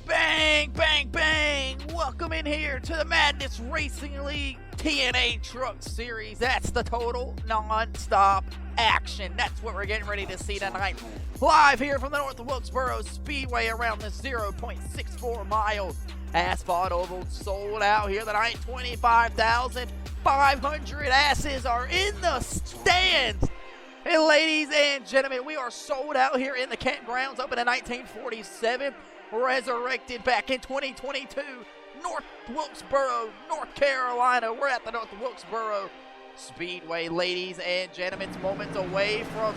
Bang, bang, bang! Welcome in here to the Madness Racing League TNA Truck Series. That's the total non-stop action. That's what we're getting ready to see tonight. Live here from the north of Wilkesboro Speedway around the 0.64 mile asphalt oval. Sold out here tonight. 25,500 asses are in the stands. And ladies and gentlemen, we are sold out here in the campgrounds, open in 1947, resurrected back in 2022. North Wilkesboro, North Carolina. We're at the North Wilkesboro Speedway, ladies and gentlemen. It's moments away from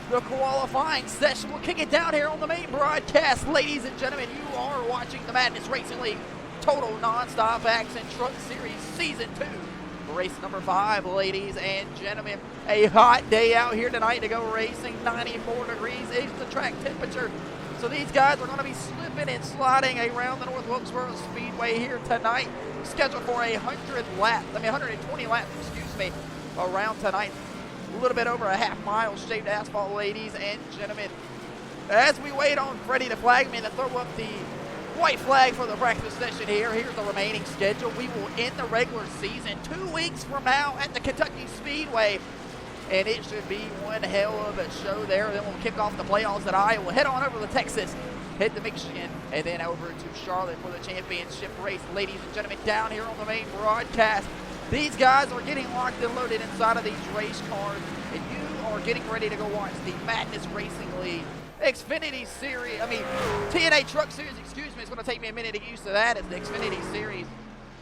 the qualifying session. We'll kick it down here on the main broadcast. Ladies and gentlemen, you are watching the Madness Racing League Total Non-Stop Action Truck Series Season 2. Race number 5, ladies and gentlemen. A hot day out here tonight to go racing. 94 degrees is the track temperature. So these guys are going to be slipping and sliding around the North Wilkesboro Speedway here tonight. Scheduled for 120 laps, around tonight. A little bit over a half mile shaved asphalt, ladies and gentlemen. As we wait on Freddie to flag me to throw up the white flag for the practice session here. Here's the remaining schedule. We will end the regular season 2 weeks from now at the Kentucky Speedway. And it should be one hell of a show there. Then we'll kick off the playoffs at Iowa. Head on over to Texas, head to Michigan, and then over to Charlotte for the championship race. Ladies and gentlemen, down here on the main broadcast, these guys are getting locked and loaded inside of these race cars, and you are getting ready to go watch the Madness Racing League Xfinity Series, TNA Truck Series, it's going to take me a minute to get used to that, as the Xfinity Series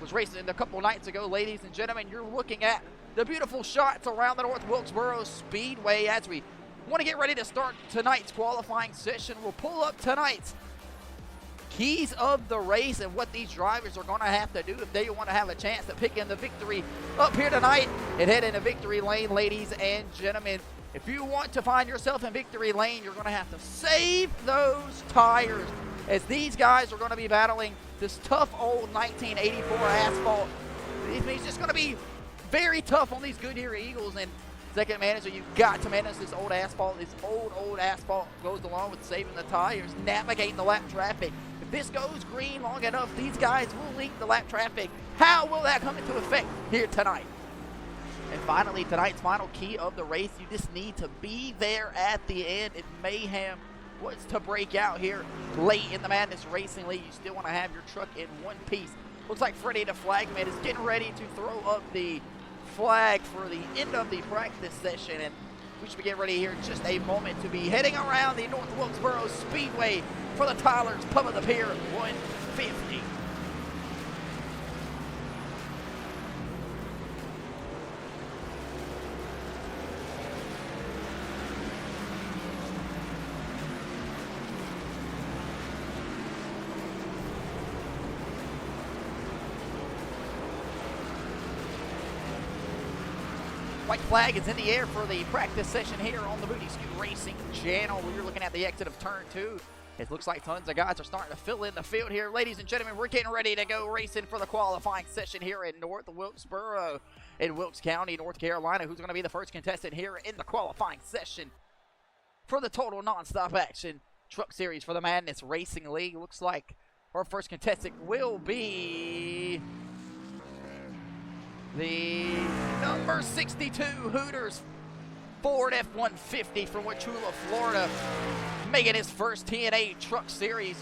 was racing a couple nights ago. Ladies and gentlemen, you're looking at the beautiful shots around the North Wilkesboro Speedway as we want to get ready to start tonight's qualifying session. We'll pull up tonight's keys of the race and what these drivers are going to have to do if they want to have a chance to pick in the victory up here tonight and head into victory lane, ladies and gentlemen. If you want to find yourself in victory lane, you're going to have to save those tires. as these guys are going to be battling this tough old 1984 asphalt. It's just going to be very tough on these Goodyear Eagles. And second manager, you've got to manage this old asphalt. This old asphalt goes along with saving the tires, navigating the lap traffic. If this goes green long enough, these guys will lead the lap traffic. How will that come into effect here tonight? And finally, tonight's final key of the race, you just need to be there at the end. If mayhem was to break out here late in the Madness Racing League, you still want to have your truck in one piece. Looks like Freddie the Flagman is getting ready to throw up the flag for the end of the practice session, and we should be getting ready here in just a moment to be heading around the North Wilkesboro Speedway for the Tyler's Pub of the Pier 150. White flag is in the air for the practice session here on the Booty Scoot Racing channel. We're looking at the exit of turn 2. It looks like tons of guys are starting to fill in the field here. Ladies and gentlemen, we're getting ready to go racing for the qualifying session here in North Wilkesboro in Wilkes County, North Carolina. Who's going to be the first contestant here in the qualifying session for the total nonstop action truck series for the Madness Racing League? Looks like our first contestant will be the number 62 Hooters Ford F-150 from Wauchula, Florida, making his first TNA Truck Series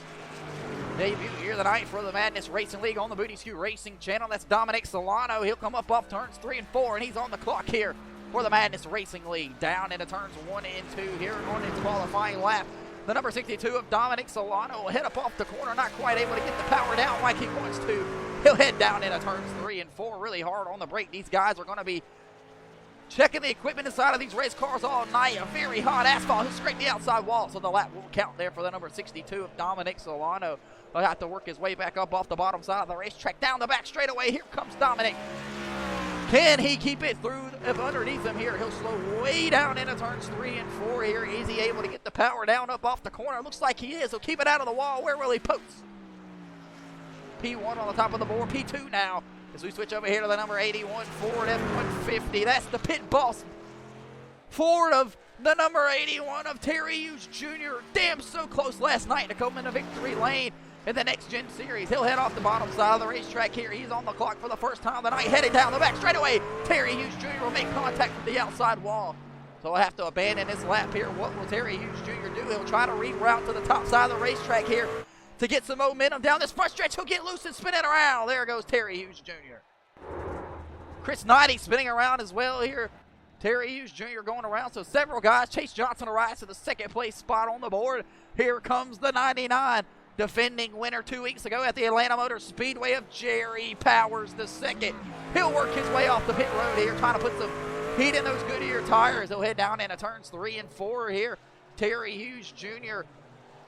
debut here tonight for the Madness Racing League on the Booty Scoot Racing channel. That's Dominic Solano. He'll come up off turns 3 and 4, and he's on the clock here for the Madness Racing League. Down into turns 1 and 2 here on his qualifying lap. The number 62 of Dominic Solano will head up off the corner, not quite able to get the power down like he wants to. He'll head down into turns 3 and 4 really hard on the brake. These guys are going to be checking the equipment inside of these race cars all night. A very hot asphalt. He'll scrape the outside wall, so the lap won't count there for the number 62 of Dominic Solano. He'll have to work his way back up off the bottom side of the racetrack. Down the back straightaway. Here comes Dominic. Can he keep it through if underneath him here? He'll slow way down into turns 3 and 4 here. Is he able to get the power down up off the corner? Looks like he is. He'll keep it out of the wall. Where will he post? P1 on the top of the board. P2 now as we switch over here to the number 81 Ford F-150. That's the pit boss Ford of the number 81 of Terry Hughes Jr. Damn, so close last night to come into victory lane in the Next Gen Series. He'll head off the bottom side of the racetrack here. He's on the clock for the first time tonight, headed down the back straightaway. Terry Hughes Jr. will make contact with the outside wall. So he'll have to abandon this lap here. What will Terry Hughes Jr. do? He'll try to reroute to the top side of the racetrack here to get some momentum down this front stretch. He'll get loose and spin it around. There goes Terry Hughes Jr. Chris Knighty spinning around as well here. Terry Hughes Jr. going around. So several guys. Chase Johnson arrives to the second place spot on the board. Here comes the 99. Defending winner 2 weeks ago at the Atlanta Motor Speedway of Jerry Powers II. He'll work his way off the pit road here, trying to put some heat in those Goodyear tires. He'll head down into turns 3 and 4 here. Terry Hughes Jr.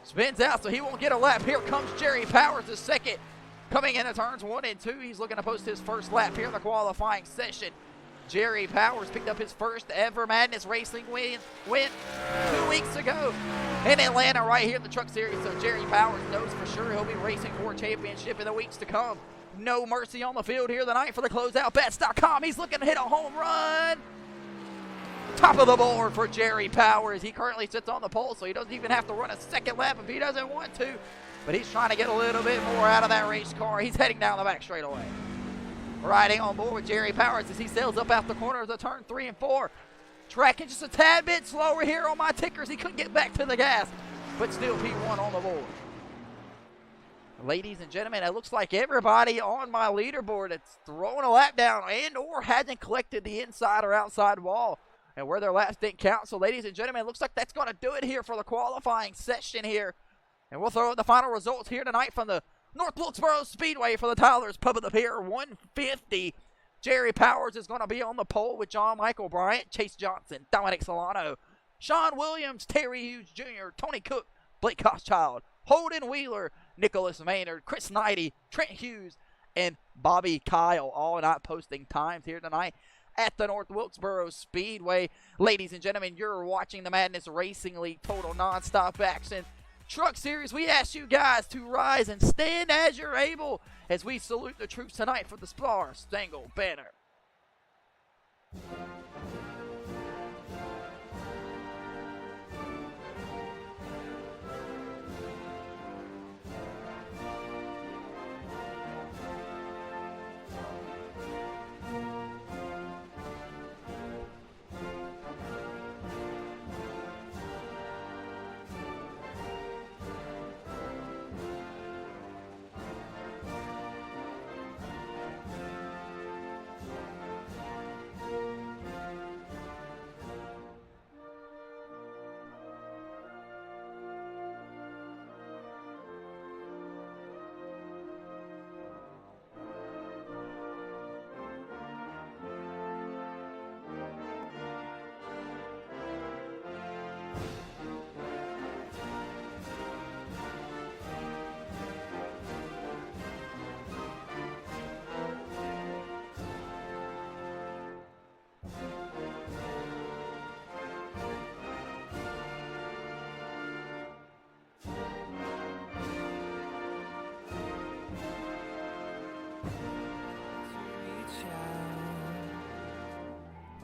spins out, so he won't get a lap. Here comes Jerry Powers II. Coming into turns 1 and 2, he's looking to post his first lap here in the qualifying session. Jerry Powers picked up his first ever Madness Racing win 2 weeks ago in Atlanta right here in the Truck Series. So Jerry Powers knows for sure he'll be racing for a championship in the weeks to come. No mercy on the field here tonight for the closeout bets.com. He's looking to hit a home run. Top of the board for Jerry Powers. He currently sits on the pole, so he doesn't even have to run a second lap if he doesn't want to. But he's trying to get a little bit more out of that race car. He's heading down the back straightaway. Riding on board with Jerry Powers as he sails up out the corners of turn 3 and 4. Tracking just a tad bit slower here on my tickers. He couldn't get back to the gas, but still P1 on the board. Ladies and gentlemen, it looks like everybody on my leaderboard that's throwing a lap down and or hasn't collected the inside or outside wall and where their laps didn't count. So ladies and gentlemen, it looks like that's going to do it here for the qualifying session here. And we'll throw out the final results here tonight from the North Wilkesboro Speedway for the Tyler's Pub of the Pier 150. Jerry Powers is going to be on the pole with John Michael Bryant, Chase Johnson, Dominic Solano, Sean Williams, Terry Hughes Jr., Tony Cook, Blake Koschchild, Holden Wheeler, Nicholas Maynard, Chris Knighty, Trent Hughes, and Bobby Kyle, all not posting times here tonight at the North Wilkesboro Speedway. Ladies and gentlemen, you're watching the Madness Racing League total nonstop action Truck Series, we ask you guys to rise and stand as you're able as we salute the troops tonight for the Star Spangled Banner.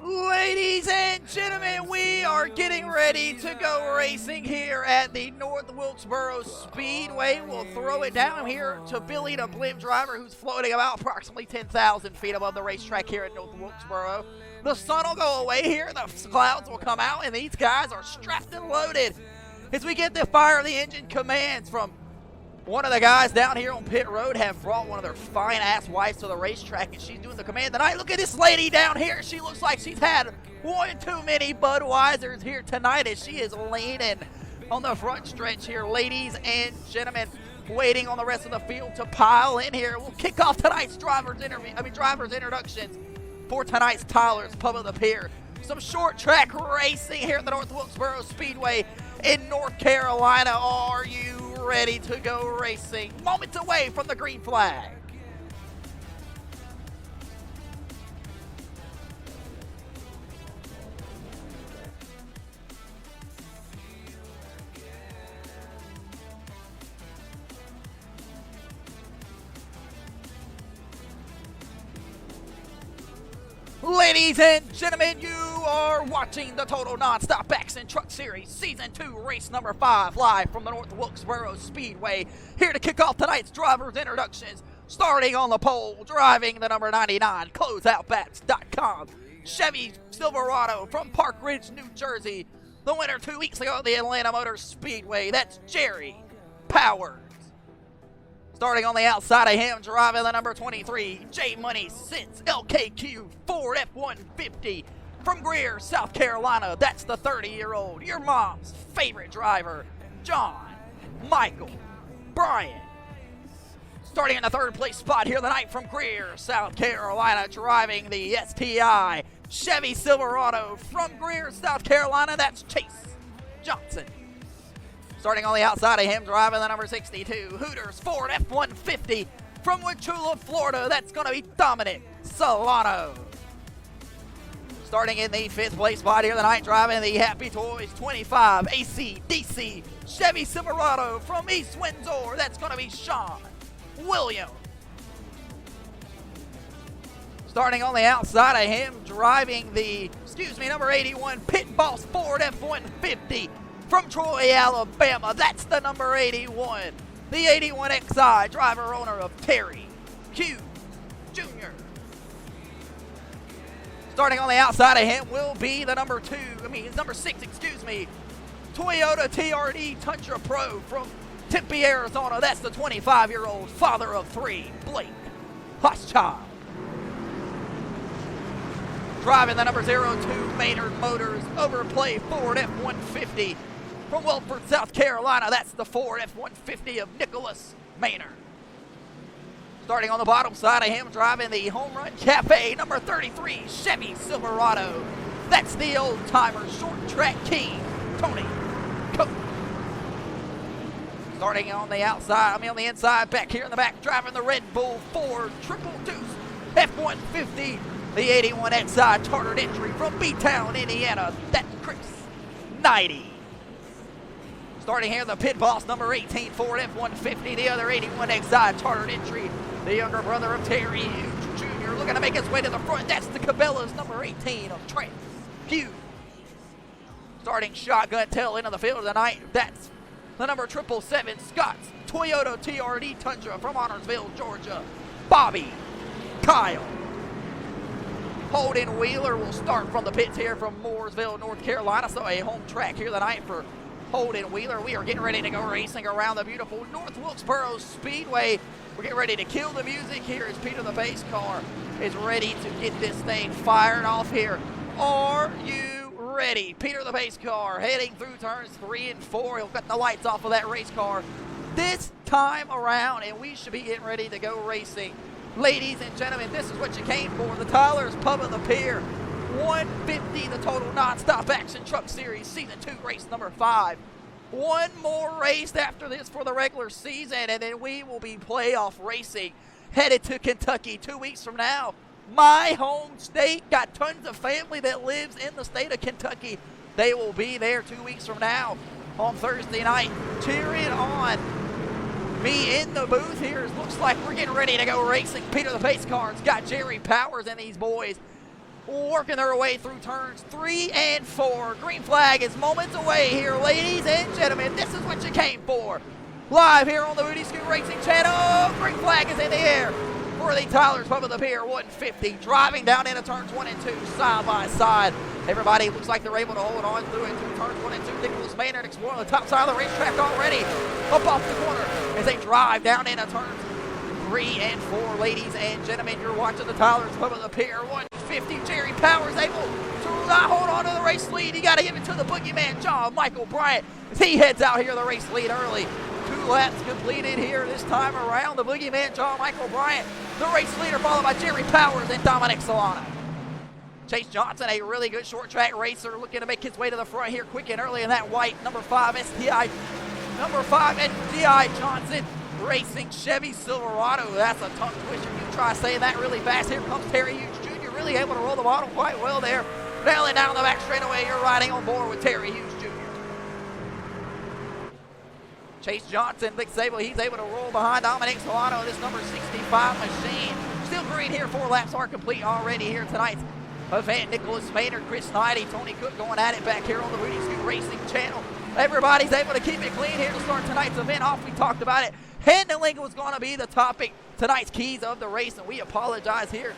Ladies and gentlemen, we are getting ready to go racing here at the North Wilkesboro Speedway. We'll throw it down here to Billy, the blimp driver, who's floating about approximately 10,000 feet above the racetrack here at North Wilkesboro. The sun will go away here, the clouds will come out, and these guys are strapped and loaded as we get the fire the engine commands from one of the guys down here on pit road. Have brought one of their fine-ass wives to the racetrack, and she's doing the command tonight. Look at this lady down here. She looks like she's had one too many Budweisers here tonight as she is leaning on the front stretch here. Ladies and gentlemen, waiting on the rest of the field to pile in here. We'll kick off tonight's drivers introductions for tonight's Tyler's Pub of the Pier. Some short track racing here at the North Wilkesboro Speedway in North Carolina. Are you ready to go racing? Moments away from the green flag. Ladies and gentlemen, you are watching the Total Nonstop Action Truck Series Season 2, Race Number 5, live from the North Wilkesboro Speedway. Here to kick off tonight's drivers' introductions. Starting on the pole, driving the number 99, CloseoutBats.com. Chevy Silverado from Park Ridge, New Jersey. The winner 2 weeks ago at the Atlanta Motor Speedway, that's Jerry Powers. Starting on the outside of him, driving the number 23, J Money Since LKQ Ford F-150 from Greer, South Carolina. That's the 30-year-old, your mom's favorite driver, John Michael Bryan. Starting in the third place spot here tonight from Greer, South Carolina, driving the STI Chevy Silverado from Greer, South Carolina. That's Chase Johnson. Starting on the outside of him, driving the number 62, Hooters Ford F-150 from Wauchula, Florida. That's going to be Dominic Solano. Starting in the fifth place spot here tonight, driving the Happy Toys 25 AC/DC Chevy Silverado from East Windsor. That's going to be Sean Williams. Starting on the outside of him, driving the, number 81 Pit Boss Ford F-150 from Troy, Alabama. That's the number 81. The 81XI, driver owner of Terry Q Jr. Starting on the outside of him will be the number 6, Toyota TRD Tundra Pro from Tempe, Arizona. That's the 25-year-old father of 3, Blake Hochschild. Driving the number 02 Maynard Motors Overplay Ford F-150 from Wilford, South Carolina. That's the Ford F-150 of Nicholas Maynard. Starting on the bottom side of him, driving the Home Run Cafe number 33 Chevy Silverado. That's the old-timer short track king, Tony Cope. Starting on the outside, on the inside, back here in the back, driving the Red Bull Ford Triple Deuce F-150. The 81XI chartered entry from B-Town, Indiana. That's Chris 90. Starting here, the pit boss, number 18, Ford F-150. The other 81, Exide chartered entry. The younger brother of Terry Hughes Jr. looking to make his way to the front. That's the Cabela's number 18 of Trent Hughes. Starting shotgun tail end of the field tonight. That's the number 777, Scott's Toyota TRD Tundra from Honorsville, Georgia. Bobby Kyle. Holden Wheeler will start from the pits here from Mooresville, North Carolina. So a home track here tonight for Holden Wheeler. We are getting ready to go racing around the beautiful North Wilkesboro Speedway. We're getting ready to kill the music here as Peter the Pace Car is ready to get this thing fired off here. Are you ready? Peter the Pace Car heading through turns 3 and 4. He'll cut the lights off of that race car this time around, and we should be getting ready to go racing. Ladies and gentlemen, this is what you came for. The Tyler's Pub of the Pier. 150, the total non-stop action truck series, season 2, race number 5. One more race after this for the regular season, and then we will be playoff racing headed to Kentucky 2 weeks from now. My home state, got tons of family that lives in the state of Kentucky. They will be there 2 weeks from now on Thursday night, cheering on me in the booth here. It looks like we're getting ready to go racing. Peter the Pace Car's got Jerry Powers and these boys working their way through turns 3 and 4. Green flag is moments away here, ladies and gentlemen. This is what you came for. Live here on the Booty Scoot Racing channel. Green flag is in the air for the Tyler's Pub of the Pier 150. Driving down into turns 1 and 2, side by side. Everybody looks like they're able to hold on through into turns 1 and 2. Nicholas Maynard exploring the top side of the racetrack already. Up off the corner as they drive down into turns 3 and 4. Ladies and gentlemen, you're watching the Tyler's Pub of the Pier 150. Jerry Powers able to hold on to the race lead. You got to give it to the boogeyman, John Michael Bryant, as he heads out here the race lead early. 2 laps completed here this time around. The boogeyman, John Michael Bryant, the race leader, followed by Jerry Powers and Dominic Solano. Chase Johnson, a really good short track racer, looking to make his way to the front here quick and early in that white number 5 STI Johnson Racing Chevy Silverado. That's a tongue twister. You try saying that really fast. Here comes Terry Hughes Jr. really able to roll the bottom quite well there. Nailing down the back straightaway. You're riding on board with Terry Hughes Jr. Chase Johnson, Vic Sable, he's able to roll behind Dominic Solano, this number 65 machine. Still green here. 4 laps are complete already here tonight. Event Nicholas Maynard, Chris Knighty, Tony Cook going at it back here on the Booty Scoot Racing channel. Everybody's able to keep it clean here to start tonight's event off. We talked about it. Handling was going to be the topic, tonight's keys of the race, and we apologize here.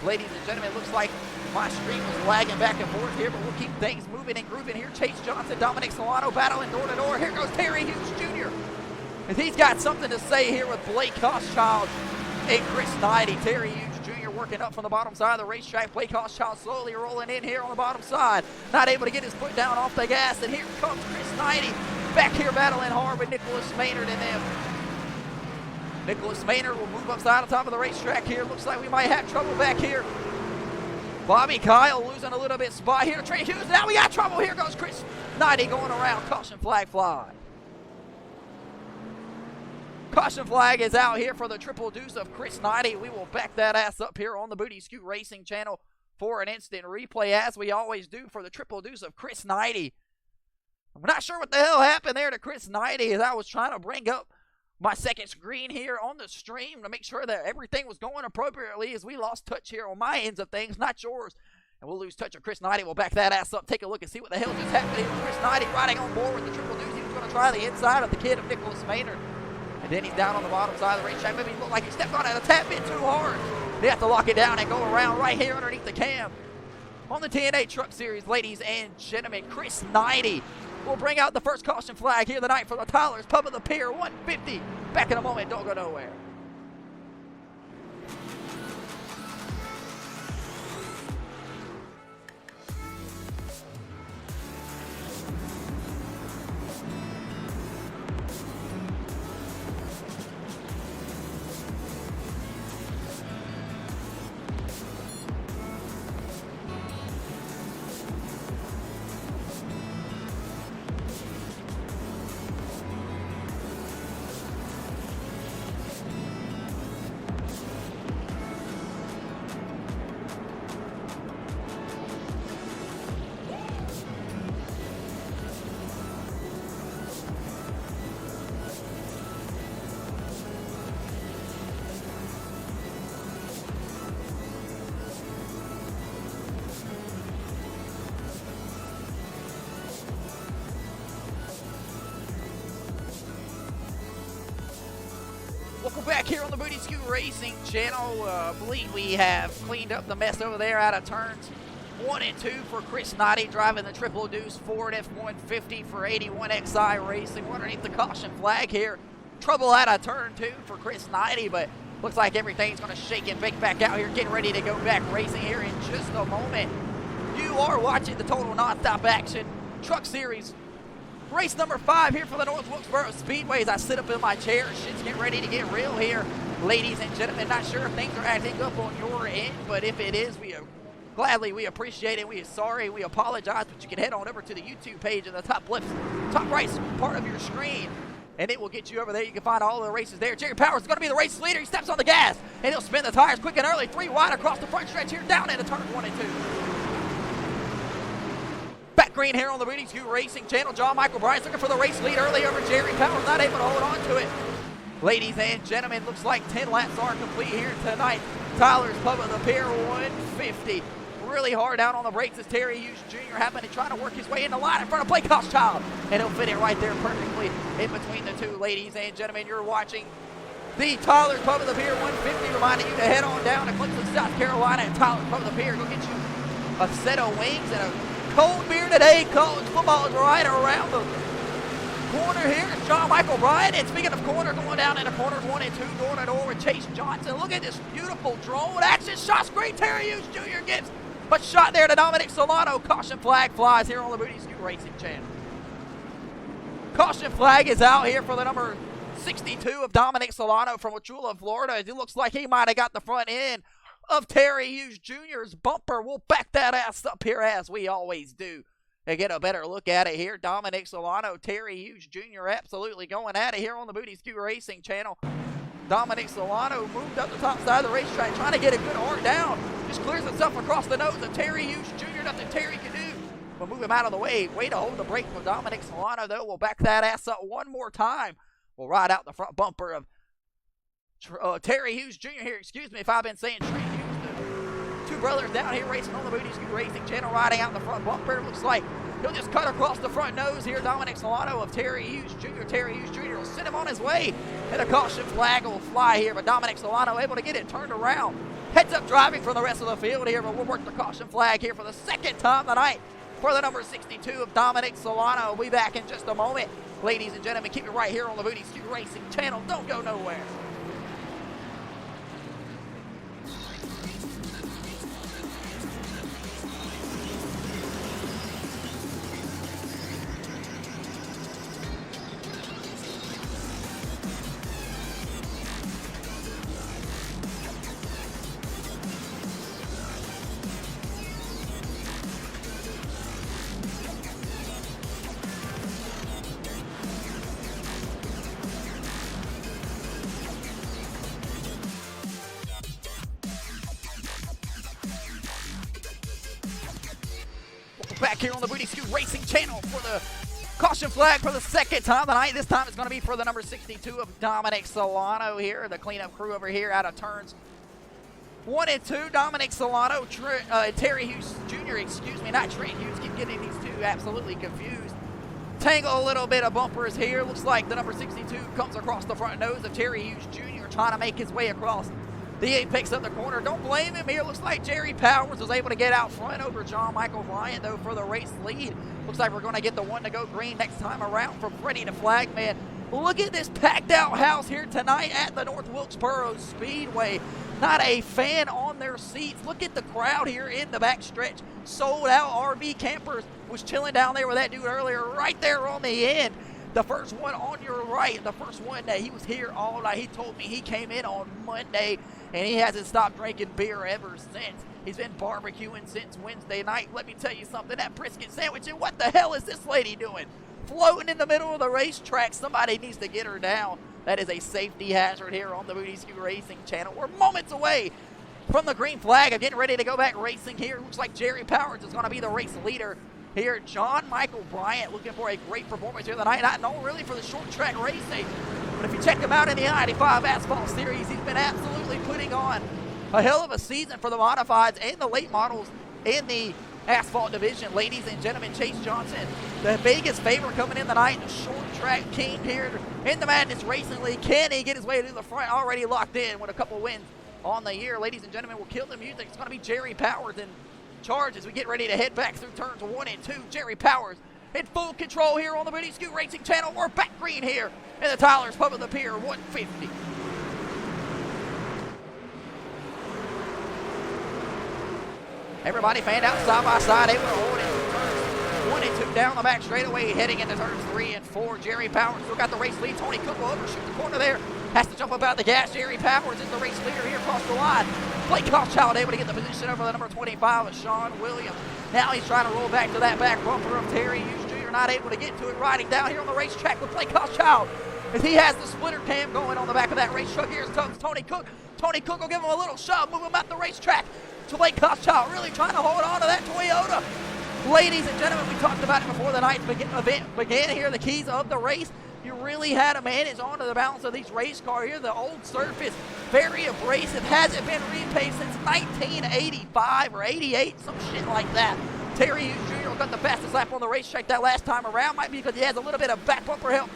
Ladies and gentlemen, it looks like my stream was lagging back and forth here, but we'll keep things moving and grooving here. Chase Johnson, Dominic Solano battling door to door. Here goes Terry Hughes Jr. And he's got something to say here with Blake Hochschild and Chris Knighty. Terry Hughes Jr. working up from the bottom side of the racetrack. Blake Hochschild slowly rolling in here on the bottom side. Not able to get his foot down off the gas. And here comes Chris Knighty back here battling hard with Nicholas Maynard and them. Nicholas Maynard will move upside on top of the racetrack here. Looks like we might have trouble back here. Bobby Kyle losing a little bit spot here. Trey Hughes, now we got trouble. Here goes Chris Knighty going around. Caution flag fly. Caution flag is out here for the triple deuce of Chris Knighty. We will back that ass up here on the Booty Scoot Racing channel for an instant replay, as we always do, for the triple deuce of Chris Knighty. I'm not sure what the hell happened there to Chris Knighty as I was trying to bring up my second screen here on the stream to make sure that everything was going appropriately, as we lost touch here on my ends of things, not yours. And we'll lose touch of Chris Knighty. We'll back that ass up, take a look and see what the hell just happened here with Chris Knighty riding on board with the triple deuce. He was going to try the inside of the kid of Nicholas Maynard. And then he's down on the bottom side of the racetrack. Maybe he looked like he stepped on it a tad bit too hard. They have to lock it down and go around right here underneath the cam. On the TNA Truck Series, ladies and gentlemen, Chris Knighty will bring out the first caution flag here tonight for the Tyler's Pub of the Pier 150. Back in a moment, don't go nowhere. Welcome back here on the Booty Scoot Racing channel. I believe we have cleaned up the mess over there out of turns 1 and 2 for Chris Knighty driving the triple deuce Ford F-150 for 81XI Racing. We're underneath the caution flag here. Trouble out of turn 2 for Chris Knighty, but looks like everything's going to shake and bake back out here, getting ready to go back racing here in just a moment. You are watching the Total Nonstop Action Truck Series race number 5 here for the North Wilkesboro Speedway. As I sit up in my chair, shit's getting ready to get real here, ladies and gentlemen. Not sure if things are acting up on your end, but if it is, we appreciate it. We are sorry, we apologize, but you can head on over to the YouTube page in the top right part of your screen, and it will get you over there. You can find all the races there. Jerry Powers is going to be the race leader. He steps on the gas, and he'll spin the tires quick and early, 3 wide across the front stretch here, down into turn 1 and 2. Back green here on the Booty Scoot Racing channel. John Michael Bryant's looking for the race lead early over Jerry Powers, not able to hold on to it. Ladies and gentlemen, looks like 10 laps are complete here tonight. Tyler's Pub of the Pier 150. Really hard down on the brakes as Terry Hughes Jr. happened to try to work his way in the line in front of Blake Hochschild, and he'll fit it right there perfectly in between the two. Ladies and gentlemen, you're watching the Tyler's Pub of the Pier 150, reminding you to head on down to Cleveland, South Carolina, and Tyler's Pub of the Pier. Go get you a set of wings and a cold beer today. College football is right around the corner here. It's John Michael Bryant. And speaking of corner, going down into corners 1 and 2, door to door with Chase Johnson. Look at this beautiful drone action shot screen. Terry Hughes Jr. gets a shot there to Dominic Solano. Caution flag flies here on the Booty Scoot Racing channel. Caution flag is out here for the number 62 of Dominic Solano from Wauchula, Florida. It looks like he might have got the front end of Terry Hughes Jr.'s bumper. We'll back that ass up here as we always do and get a better look at it here. Dominic Solano, Terry Hughes Jr. absolutely going at it here on the Booty Scoot Racing channel. Dominic Solano moved up the top side of the racetrack, trying to get a good arc down. Just clears himself across the nose of Terry Hughes Jr. Nothing Terry can do but move him out of the way. Way to hold the brake for Dominic Solano, though. We'll back that ass up one more time. We'll ride out the front bumper of Terry Hughes Jr. here. Excuse me if I've been saying Trent Hughes. The two brothers down here racing on the Booty Scoot Racing channel, riding out the front bumper. Looks like he'll just cut across the front nose here. Dominic Solano of Terry Hughes Jr. Terry Hughes Jr. will send him on his way, and a caution flag will fly here. But Dominic Solano able to get it turned around. Heads up driving for the rest of the field here, but we'll work the caution flag here for the second time tonight for the number 62 of Dominic Solano. We'll be back in just a moment. Ladies and gentlemen, keep it right here on the Booty Scoot Racing channel. Don't go nowhere. Back here on the Booty Scoot Racing channel for the caution flag for the second time tonight. This time it's going to be for the number 62 of Dominic Solano here. The cleanup crew over here out of turns 1 and 2. Dominic Solano, Terry Hughes Jr., excuse me, not Trent Hughes. Keep getting these two absolutely confused. Tangle a little bit of bumpers here. Looks like the number 62 comes across the front nose of Terry Hughes Jr. trying to make his way across the apex of the corner. Don't blame him here. Looks like Jerry Powers was able to get out front over John Michael Bryant, though, for the race lead. Looks like we're going to get the one to go green next time around from Freddie the Flagman. Look at this packed out house here tonight at the North Wilkesboro Speedway. Not a fan on their seats. Look at the crowd here in the back stretch. Sold out RV campers. Was chilling down there with that dude earlier, right there on the end. The first one on your right, the first one that he was here all night. He told me he came in on Monday and he hasn't stopped drinking beer ever since. He's been barbecuing since Wednesday night. Let me tell you something, that brisket sandwich, and what the hell is this lady doing? Floating in the middle of the racetrack. Somebody needs to get her down. That is a safety hazard here on the Booty Scoot Racing channel. We're moments away from the green flag. I'm getting ready to go back racing here. Looks like Jerry Powers is going to be the race leader here. John Michael Bryant looking for a great performance here tonight. Not known really for the short track racing, but if you check him out in the I-95 Asphalt Series, he's been absolutely putting on a hell of a season for the modifieds and the late models in the asphalt division. Ladies and gentlemen, Chase Johnson, the biggest favorite coming in the night, the short track king here in the Madness Racing League. Can he get his way to the front? Already locked in with a couple wins on the year. Ladies and gentlemen, we'll kill the music. It's going to be Jerry Powers in charge as we get ready to head back through turns 1 and 2. Jerry Powers in full control here on the Booty Scoot Racing channel. We're back green here in the Tyler's Pub of the Pier 150. Everybody fanned out side by side. They were holding turns 1 and 2 down the back straightaway, heading into turns 3 and 4. Jerry Powers still got the race lead. Tony Cook will overshoot the corner there. Has to jump up out the gas. Jerry Powers is the race leader here across the line. Blake Hochschild able to get the position over the number 25 of Sean Williams. Now he's trying to roll back to that back bumper of Terry Hughes Jr. Not able to get to it. Riding down here on the racetrack with Blake Hochschild as he has the splitter cam going on the back of that race truck. Here's Tony Cook. Tony Cook will give him a little shove, move him out the racetrack. To Blake Hochschild really trying to hold on to that Toyota. Ladies and gentlemen, we talked about it before the night event began here. The keys of the race. You really had to manage onto the balance of these race cars here. The old surface, very abrasive, hasn't been repaved since 1985 or 88, some shit like that. Terry Hughes Jr. got the fastest lap on the racetrack that last time around. Might be because he has a little bit of back bumper help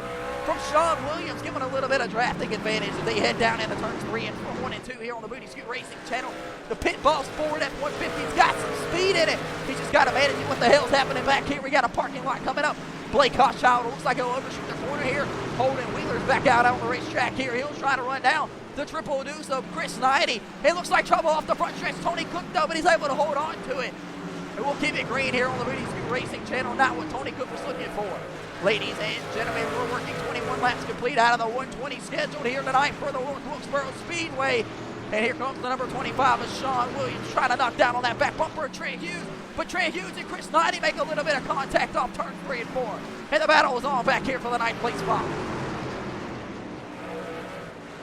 from Sean Williams, giving a little bit of drafting advantage as they head down into turns 3 and 1 and 2 here on the Booty Scoot Racing channel. The Pit Boss Ford F-150's got some speed in it. He's just got to manage what the hell's happening back here. We got a parking lot coming up. Blake Hochschild looks like he'll overshoot the corner here. Holden Wheeler's back out on the racetrack here. He'll try to run down the triple deuce of Chris Knighty. It looks like trouble off the front stretch. Tony Cook though, but he's able to hold on to it. And we'll keep it green here on the Booty Scoot Racing channel. Not what Tony Cook was looking for. Ladies and gentlemen, we're working 21 laps complete out of the 120 scheduled here tonight for the Wilkesboro Speedway. And here comes the number 25 of Sean Williams trying to knock down on that back bumper of Trent Hughes. But Trent Hughes and Chris Knighty make a little bit of contact off turns 3 and 4. And the battle is on back here for the 9th place spot.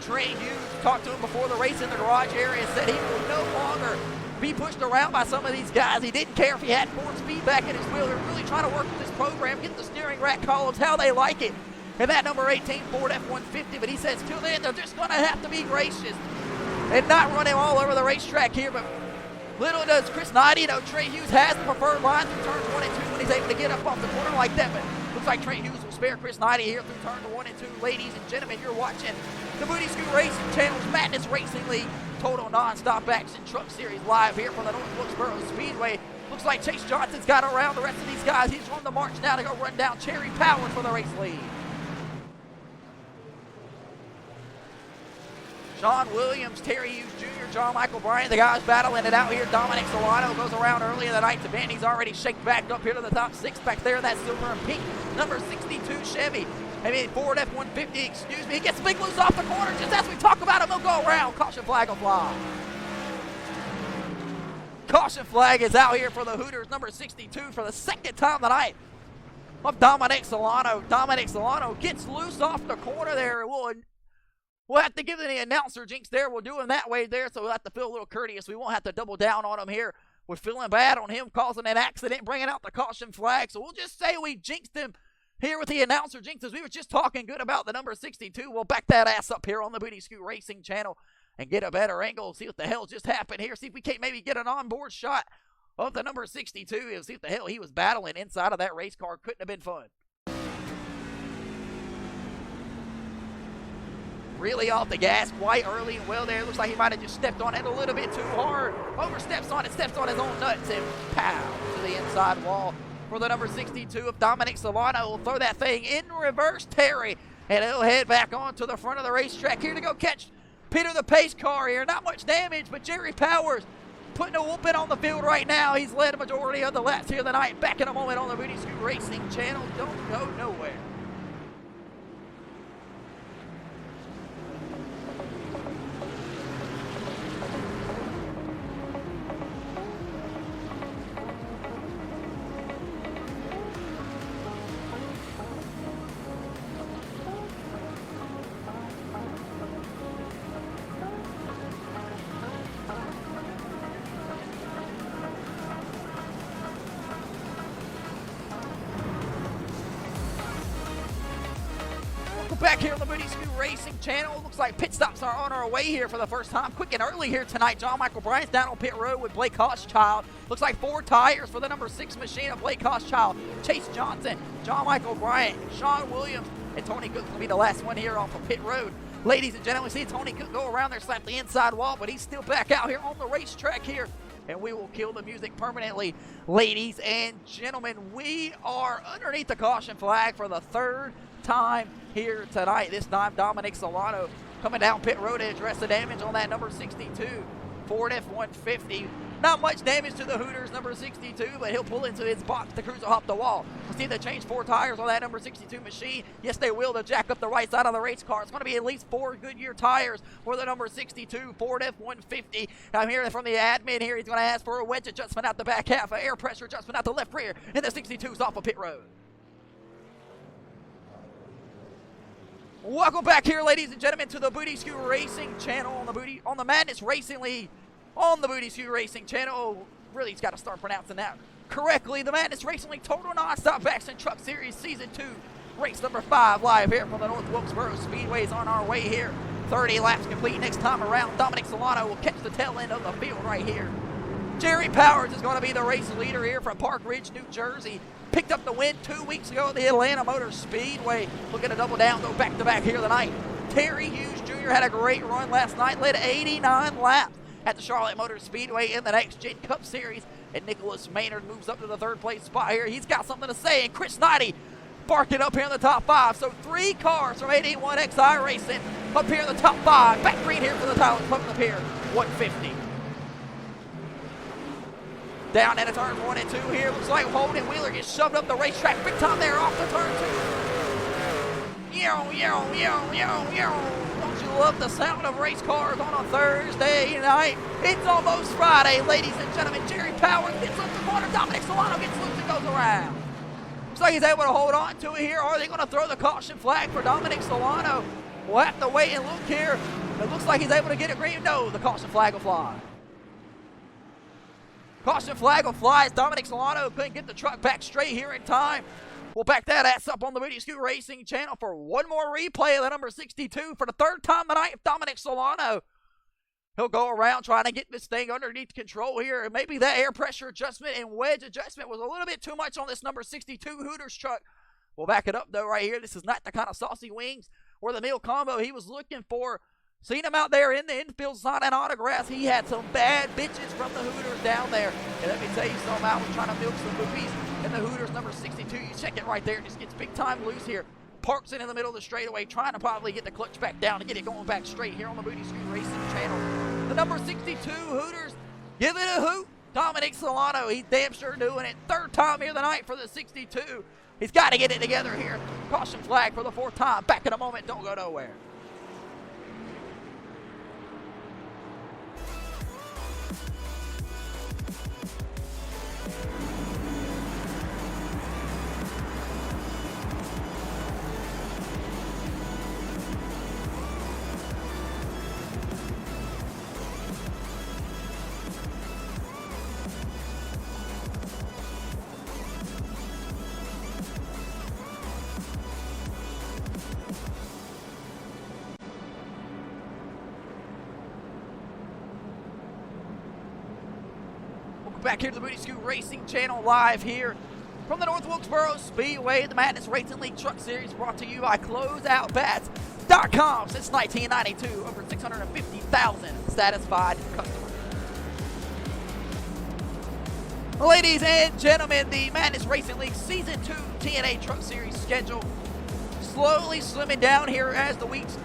Trent Hughes talked to him before the race in the garage area and said he will no longer be pushed around by some of these guys. He didn't care if he had Ford speed back in his wheel. They're really trying to work with this program, get the steering rack columns how they like it. And that number 18 Ford F-150, but he says till then they're just going to have to be gracious and not run him all over the racetrack here. But little does Chris Knighty know Trent Hughes has the preferred line through turns 1 and 2 when he's able to get up off the corner like that. But looks like Trent Hughes will spare Chris Knighty here through turns 1 and 2. Ladies and gentlemen, you're watching the Booty Scoot Racing channel's Madness Racing League Total Non-Stop Action Truck Series live here from the North Wilkesboro Speedway. Looks like Chase Johnson's got around the rest of these guys. He's on the march now to go run down Jerry Powers for the race lead. Sean Williams, Terry Hughes Jr., John Michael Bryant, the guys battling it out here. Dominic Solano goes around early in the night's event. He's already shaked back up here to the top 6 back there in that silver and pink number 62 Chevy. Ford F-150, excuse me. He gets big loose off the corner just as we talk about him. He'll go around. Caution flag will fly. Caution flag is out here for the Hooters, number 62 for the second time tonight of Dominic Solano. Dominic Solano gets loose off the corner there. We'll have to give the announcer jinx there. We'll do him that way there, so we'll have to feel a little courteous. We won't have to double down on him here. We're feeling bad on him causing an accident, bringing out the caution flag. So we'll just say we jinxed him here with the announcer jinxes. We were just talking good about the number 62. We'll back that ass up here on the Booty Scoot Racing channel and get a better angle. See what the hell just happened here. See if we can't maybe get an onboard shot of the number 62 and see what the hell he was battling inside of that race car. Couldn't have been fun. Really off the gas quite early and well there. Looks like he might have just stepped on it a little bit too hard. Oversteps on it, steps on his own nuts, and pow to the inside wall for the number 62 of Dominic Solano. Will throw that thing in reverse, Terry, and he'll head back on to the front of the racetrack here to go catch Peter the pace car here. Not much damage, but Jerry Powers putting a whooping on the field right now. He's led a majority of the laps here tonight. Back in a moment on the Booty Scoot Racing channel. Don't go nowhere. back here on the Booty Scoot Racing channel. Looks like pit stops are on our way here for the first time. Quick and early here tonight. John Michael Bryant's down on pit road with Blake Hochschild. Looks like 4 tires for the number 6 machine of Blake Hochschild. Chase Johnson, John Michael Bryant, Sean Williams, and Tony Cook will be the last one here off of pit road. Ladies and gentlemen, see Tony Cook go around there, slap the inside wall, but he's still back out here on the racetrack here. And we will kill the music permanently. Ladies and gentlemen, we are underneath the caution flag for the 3rd time here tonight. This time Dominic Solano coming down pit road to address the damage on that number 62 Ford F-150. Not much damage to the Hooters number 62, but he'll pull into his box. The crews will hop the wall. We'll see if they change 4 tires on that number 62 machine. Yes, they will. They'll jack up the right side of the race car. It's going to be at least 4 Goodyear tires for the number 62 Ford F-150. I'm hearing from the admin here. He's going to ask for a wedge adjustment out the back half, an air pressure adjustment out the left rear, and the 62's off of pit road. Welcome back here, ladies and gentlemen, to the Booty Scoot Racing channel on the Madness Racing League on the Booty Scoot Racing channel. Oh, really, he's got to start pronouncing that correctly. The Madness Racing League Total Non-Stop Action Truck Series Season 2, race number 5, live here from the North Wilkesboro Speedway is on our way here. 30 laps complete next time around. Dominic Solano will catch the tail end of the field right here. Jerry Powers is going to be the race leader here from Park Ridge, New Jersey. Picked up the win 2 weeks ago at the Atlanta Motor Speedway. Looking to double down, go back-to-back here tonight. Terry Hughes Jr. had a great run last night, led 89 laps at the Charlotte Motor Speedway in the Next Gen Cup Series. And Nicholas Maynard moves up to the 3rd place spot here. He's got something to say. And Chris Knighty barking up here in the top 5. So 3 cars from 881 iRacing up here in the top 5. Back green here for the Tyler Club of the Pier 150. Down into turn 1 and 2 here. Looks like Holden Wheeler gets shoved up the racetrack. Big time there off the turn 2. Don't you love the sound of race cars on a Thursday night? It's almost Friday, ladies and gentlemen. Jerry Powers gets up the corner. Dominic Solano gets loose and goes around. Looks like he's able to hold on to it here. Are they going to throw the caution flag for Dominic Solano? We'll have to wait and look here. It looks like he's able to get a green. No, the caution flag will fly. Caution flag will fly as Dominic Solano couldn't get the truck back straight here in time. We'll back that ass up on the Booty Scoot Racing channel for one more replay of the number 62 for the 3rd time tonight. Dominic Solano, he'll go around trying to get this thing underneath control here. And maybe that air pressure adjustment and wedge adjustment was a little bit too much on this number 62 Hooters truck. We'll back it up though right here. This is not the kind of saucy wings or the meal combo he was looking for. Seen him out there in the infield signing autographs. He had some bad bitches from the Hooters down there. And let me tell you something, I was trying to milk some boobies. And the Hooters number 62, you check it right there, just gets big time loose here. Parks it in the middle of the straightaway, trying to probably get the clutch back down to get it going back straight here on the Booty Scoot Racing channel. The number 62 Hooters, give it a hoot. Dominic Solano, he's damn sure doing it. 3rd time here tonight for the 62. He's got to get it together here. Caution flag for the 4th time. Back in a moment, don't go nowhere. Back here to the Booty Scoot Racing channel live here from the North Wilkesboro Speedway. The Madness Racing League Truck Series brought to you by CloseOutBats.com. Since 1992, over 650,000 satisfied customers. Ladies and gentlemen, the Madness Racing League Season 2 TNA Truck Series schedule slowly slimming down here as the weeks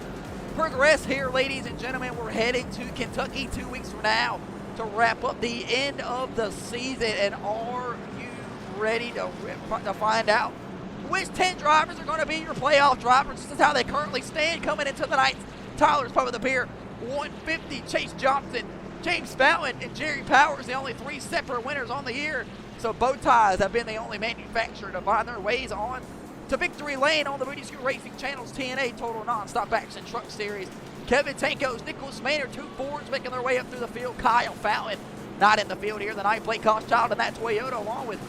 progress here, ladies and gentlemen. We're heading to Kentucky 2 weeks from now to wrap up the end of the season. And are you ready to find out which 10 drivers are going to be your playoff drivers? This is how they currently stand coming into the night's Tyler's Pub of the Pier 150. Chase Johnson, James Fountain, and Jerry Powers, the only 3 separate winners on the year. So bow ties have been the only manufacturer to find their ways on to victory lane on the Booty Scoot Racing channel's TNA Total Non-Stop Action Truck Series. Kevin Tankos, Nicholas Maynard, 2 Fords making their way up through the field. Kyle Fountain not in the field here tonight. Blake Hochschild in that Toyota along with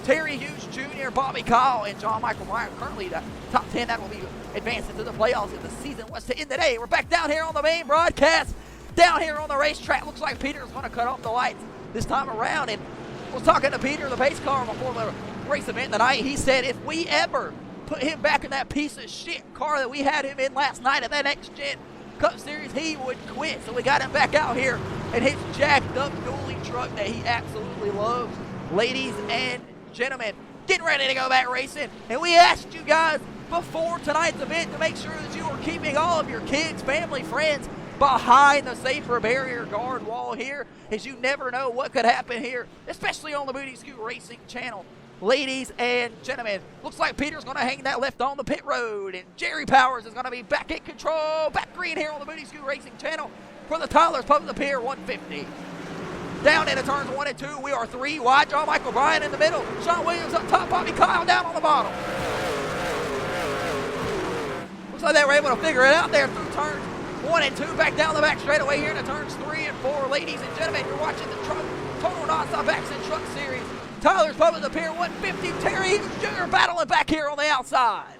Terry Hughes Jr., Bobby Kyle, and John Michael Bryant currently the top 10 that will be advancing to the playoffs if the season was to end today. We're back down here on the main broadcast, down here on the racetrack. Looks like Peter's going to cut off the lights this time around. And I was talking to Peter, the pace car, before the race event tonight. He said if we ever put him back in that piece of shit car that we had him in last night at that Next-Gen Cup Series, he would quit. So we got him back out here in his jacked up dually truck that he absolutely loves. Ladies and gentlemen, getting ready to go back racing. And we asked you guys before tonight's event to make sure that you are keeping all of your kids, family, friends behind the safer barrier guard wall here, as you never know what could happen here, especially on the Booty Scoot Racing channel. Ladies and gentlemen, looks like Peter's going to hang that left on the pit road, and Jerry Powers is going to be back in control, back green here on the Booty Scoot Racing channel for the Tyler's Pub of the Pier 150. Down into turns 1 and 2, we are 3 wide. John Michael Bryan in the middle, Sean Williams up top, Bobby Kyle down on the bottom. Looks like they were able to figure it out there through turns 1 and 2, back down the back straightaway here into turns 3 and 4. Ladies and gentlemen, you're watching the Total Nonstop Action Truck Series. Tyler's Pub of the Pier 150. Terry Hughes Jr. battling back here on the outside.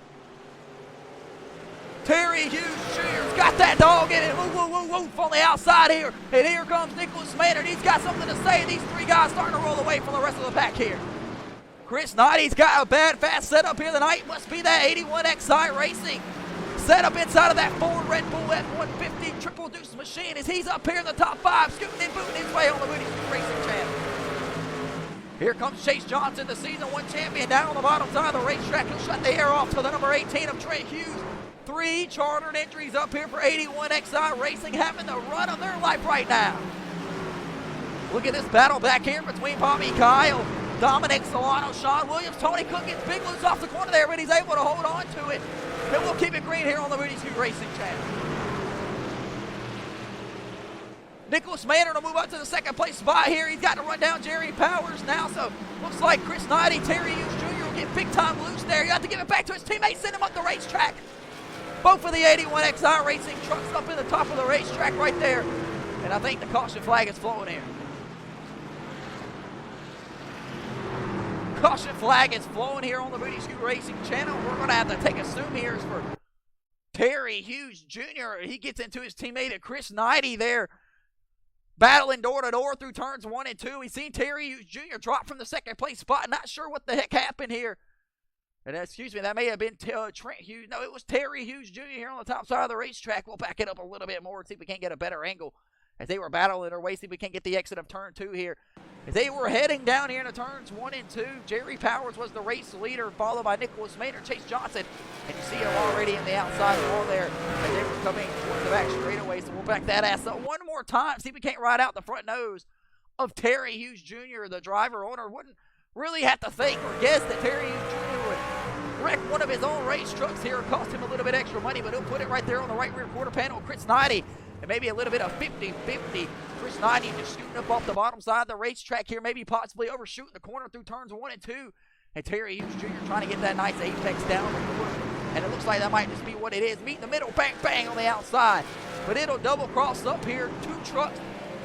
Terry Hughes Jr.'s got that dog in it. Woof, woof, woof, woof on the outside here. And here comes Nicholas Maynard. He's got something to say. These 3 guys starting to roll away from the rest of the pack here. Chris Knight's got a bad fast setup here tonight. Must be that 81XI Racing set up inside of that Ford Red Bull F-150 Triple Deuce machine as he's up here in the top 5, scooting and booting his way on the Booty Scoot Racing channel. Here comes Chase Johnson, the Season 1 champion, down on the bottom side of the racetrack. He'll shut the air off to the number 18 of Trent Hughes. 3 chartered entries up here for 81XI Racing, having the run of their life right now. Look at this battle back here between Bobby Kyle, Dominic Solano, Sean Williams. Tony Cook gets big loose off the corner there, but he's able to hold on to it. And we'll keep it green here on the Booty Scoot Racing channel. Nicholas Maynard will move up to the second place spot here. He's got to run down Jerry Powers now, so looks like Chris Knighty, Terry Hughes Jr. will get big time loose there. You have to give it back to his teammates, send him up the racetrack. Both of the 81XI Racing trucks up in the top of the racetrack right there. And I think the caution flag is flowing here. Caution flag is flowing here on the Booty Scoot Racing channel. We're going to have to take a zoom here for Terry Hughes Jr. He gets into his teammate Chris Knighty there, battling door to door through turns 1 and 2. We've seen Terry Hughes Jr. drop from the second place spot. Not sure what the heck happened here. And excuse me, that may have been Trent Hughes. No, it was Terry Hughes Jr. here on the top side of the racetrack. We'll back it up a little bit more and see if we can't get a better angle as they were battling their way. See if we can't get the exit of turn 2 here. As they were heading down here into turns 1 and 2, Jerry Powers was the race leader, followed by Nicholas Maynard, Chase Johnson. And you see him already in the outside wall there as they were coming towards the back straightaway. So we'll back that ass up one more time. See if we can't ride out the front nose of Terry Hughes Jr., the driver owner. Wouldn't really have to think or guess that Terry Hughes Jr. would wreck one of his own race trucks here. It cost him a little bit extra money, but he'll put it right there on the right rear quarter panel. Chris Knighty, and maybe a little bit of 50-50. Chris Knighty just scooting up off the bottom side of the racetrack here, maybe possibly overshooting the corner through turns 1 and 2. And Terry Hughes Jr. trying to get that nice apex down the corner. And it looks like that might just be what it is. Meet in the middle, bang, bang on the outside. But it'll double cross up here. 2 trucks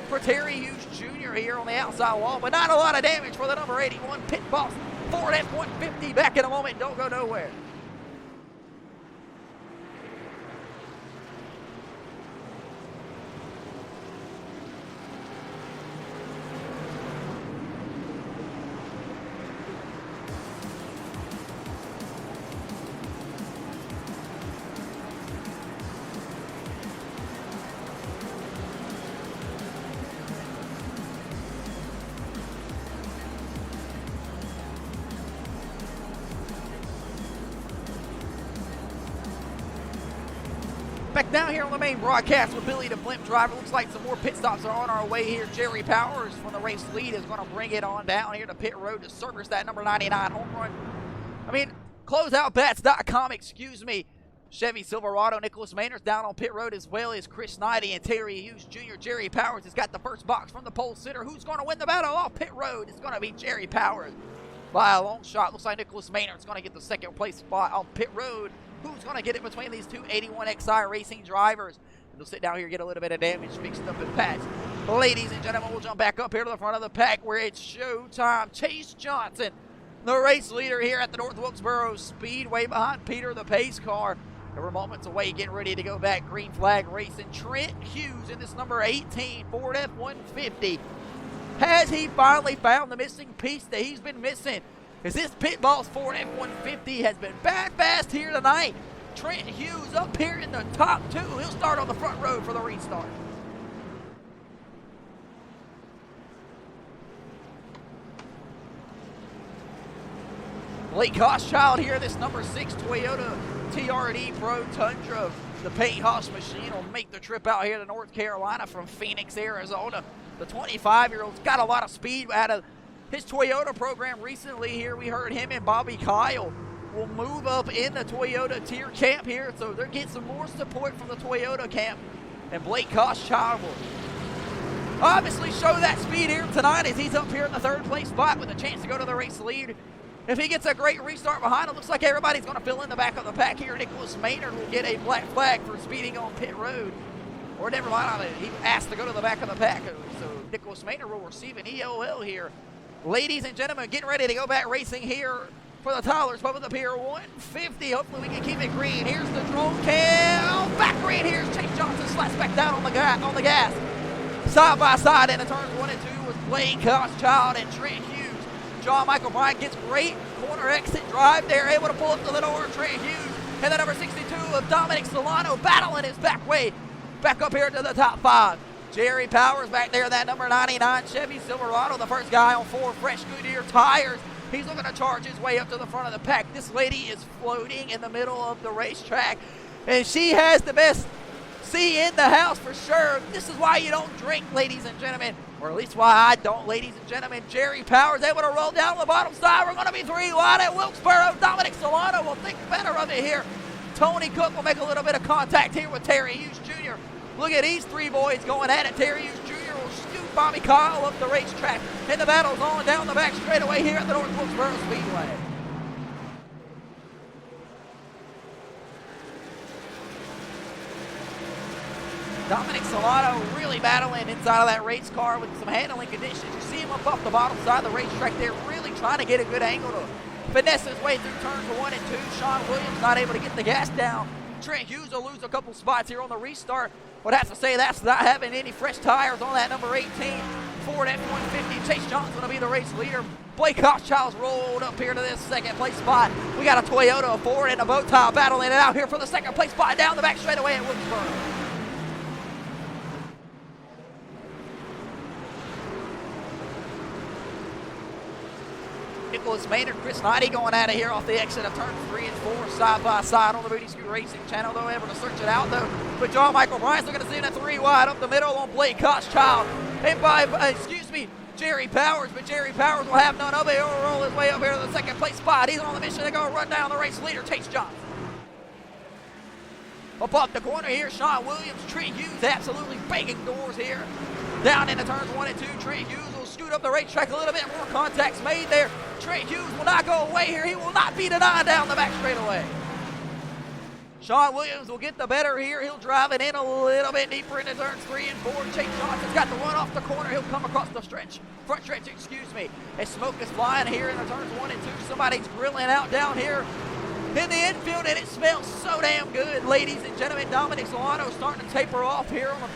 for Terry Hughes Jr. here on the outside wall. But not a lot of damage for the number 81 Pit Boss Ford F-150. Back in a moment, don't go nowhere. Back down here on the main broadcast with Billy the Blimp driver. Looks like some more pit stops are on our way here. Jerry Powers from the race lead is going to bring it on down here to pit road to service that number 99 home run. Closeoutbats.com, excuse me. Chevy Silverado, Nicholas Maynard's down on pit road, as well as Chris Knighty and Terry Hughes Jr. Jerry Powers has got the first box from the pole sitter. Who's going to win the battle off pit road? It's going to be Jerry Powers by a long shot. Looks like Nicholas Maynard's going to get the second place spot on pit road. Who's going to get it between these two 81XI Racing drivers? And they'll sit down here, get a little bit of damage fixed up and patched. Ladies and gentlemen, we'll jump back up here to the front of the pack where it's showtime. Chase Johnson, the race leader here at the North Wilkesboro Speedway behind Peter, the pace car. And we're moments away getting ready to go back. Green flag racing. Trent Hughes in this number 18 Ford F-150. Has he finally found the missing piece that he's been missing? Because this pit boss Ford F-150 has been bad fast here tonight. Trent Hughes up here in the top two. He'll start on the front row for the restart. Blake Hochschild here, this number 6 Toyota TRD Pro Tundra. The paint Hoss machine will make the trip out here to North Carolina from Phoenix, Arizona. The 25-year-old's got a lot of speed out of his Toyota program recently here. We heard him and Bobby Kyle will move up in the Toyota tier camp here, so they're getting some more support from the Toyota camp. And Blake Hochschild will obviously show that speed here tonight as he's up here in the third place spot with a chance to go to the race lead. If he gets a great restart behind him, looks like everybody's going to fill in the back of the pack here. Nicholas Maynard will get a black flag for speeding on pit road. Or never mind, he asked to go to the back of the pack. So Nicholas Maynard will receive an EOL here. Ladies and gentlemen, getting ready to go back racing here for the Tyler's Pub of the Pier 150. Hopefully we can keep it green. Here's the drone cam. Back green. Here's Chase Johnson. Slaps back down on the gas. Side by side in the turns 1 and 2 was Blake Hochschild and Trent Hughes. John Michael Bryant gets great corner exit drive there, able to pull up to the door. Trent Hughes and the number 62 of Dominic Solano battling his back way back up here to the top 5. Jerry Powers back there, that number 99 Chevy Silverado, the first guy on 4 fresh Goodyear tires. He's looking to charge his way up to the front of the pack. This lady is floating in the middle of the racetrack, and she has the best seat in the house for sure. This is why you don't drink, ladies and gentlemen, or at least why I don't, ladies and gentlemen. Jerry Powers able to roll down the bottom side. We're going to be 3 wide at Wilkesboro. Dominic Solano will think better of it here. Tony Cook will make a little bit of contact here with Terry Hughes Jr. Look at these 3 boys going at it. Terry Hughes Jr. will scoop Bobby Kyle up the racetrack. And the battle's on down the back straightaway here at the North Wilkesboro Speedway. Dominic Solano really battling inside of that race car with some handling conditions. You see him up off the bottom side of the racetrack there, really trying to get a good angle to finesse his way through turns 1 and 2. Sean Williams not able to get the gas down. Trent Hughes will lose a couple spots here on the restart. Would have to say that's not having any fresh tires on that number 18 Ford F-150. Chase Johnson will be the race leader. Blake Hochschild's rolled up here to this second place spot. We got a Toyota, a Ford, and a bow tie battling it out here for the second place spot down the back straightaway at Wilkesboro. Nicholas Maynard, Chris Knighty going at it here off the exit of turns 3 and 4, side by side on the Booty Scoot Racing channel, though able to search it out though. But John Michael Bryant's looking to see that 3 wide up the middle on Blake Hochschild. And by, Jerry Powers, but Jerry Powers will have none of it. He'll roll his way up here to the second place spot. He's on the mission to go run down the race leader, Chase Johnson. Up off the corner here, Sean Williams, Trent Hughes absolutely banging doors here. Down into turns 1 and 2, Trent Hughes will scoot up the racetrack a little bit, more contacts made there. Trent Hughes will not go away here. He will not be denied down the back straightaway. Sean Williams will get the better here. He'll drive it in a little bit deeper into turns 3 and 4. Chase Johnson's got the run off the corner. He'll come across the front stretch, as smoke is flying here in the turns 1 and 2. Somebody's grilling out down here in the infield, and it smells so damn good, ladies and gentlemen. Dominic Solano starting to taper off here on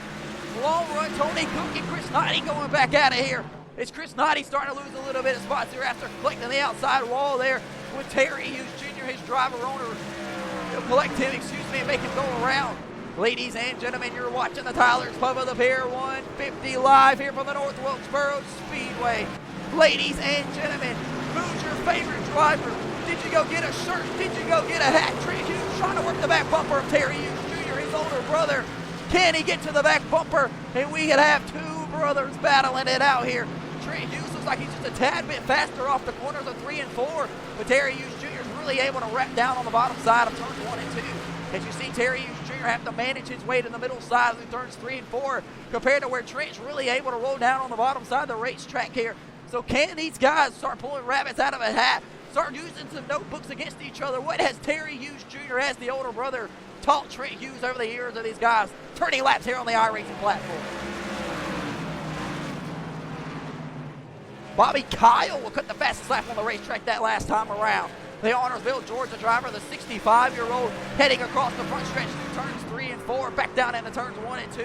the long run. Tony Cook and Chris Knighty going back out of here. It's Chris Knighty starting to lose a little bit of spots here after collecting the outside wall there with Terry Hughes Jr., his driver owner. He'll collect him, and make him go around. Ladies and gentlemen, you're watching the Tyler's Pub of the Pier 150 live here from the North Wilkesboro Speedway. Ladies and gentlemen, who's your favorite driver? Did you go get a shirt? Did you go get a hat? Trent Hughes trying to work the back bumper of Terry Hughes Jr., his older brother. Can he get to the back bumper? And we could have 2 brothers battling it out here. Trent Hughes looks like he's just a tad bit faster off the corners of 3 and 4, but Terry Hughes Jr. is really able to wrap down on the bottom side of turns 1 and 2. As you see Terry Hughes Jr. have to manage his way to the middle side of turns 3 and 4, compared to where Trent's really able to roll down on the bottom side of the racetrack here. So can these guys start pulling rabbits out of a hat, start using some notebooks against each other? What has Terry Hughes Jr. as the older brother taught Trent Hughes over the years of these guys turning laps here on the iRacing platform? Bobby Kyle will cut the fastest lap on the racetrack that last time around. The Honorsville, Georgia driver, the 65-year-old, heading across the front stretch through turns 3 and 4, back down into turns 1 and 2.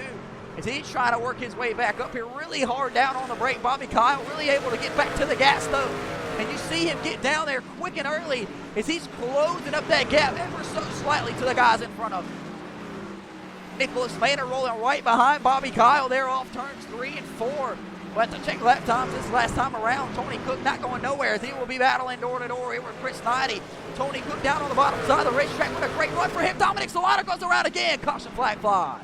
As he's trying to work his way back up here, really hard down on the brake. Bobby Kyle really able to get back to the gas though. And you see him get down there quick and early as he's closing up that gap ever so slightly to the guys in front of him. Nicholas Manor rolling right behind Bobby Kyle there off turns 3 and 4. We'll have to check lap times this last time around. Tony Cook not going nowhere as he will be battling door to door here with Chris Knighty. Tony Cook down on the bottom side of the racetrack with a great run for him. Dominic Solano goes around again. Caution flag fly.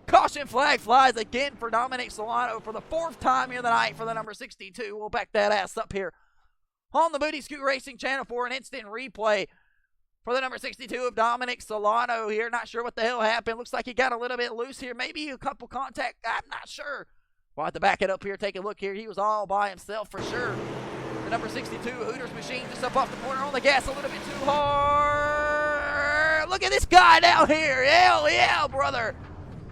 Caution flag flies again for Dominic Solano for the 4th time here tonight for the number 62. We'll back that ass up here on the Booty Scoot Racing channel for an instant replay for the number 62 of Dominic Solano here. Not sure what the hell happened. Looks like he got a little bit loose here. Maybe a couple contact. I'm not sure. We'll have to back it up here. Take a look here. He was all by himself for sure. The number 62 Hooters machine just up off the corner on the gas a little bit too hard. Look at this guy down here. Hell yeah, brother.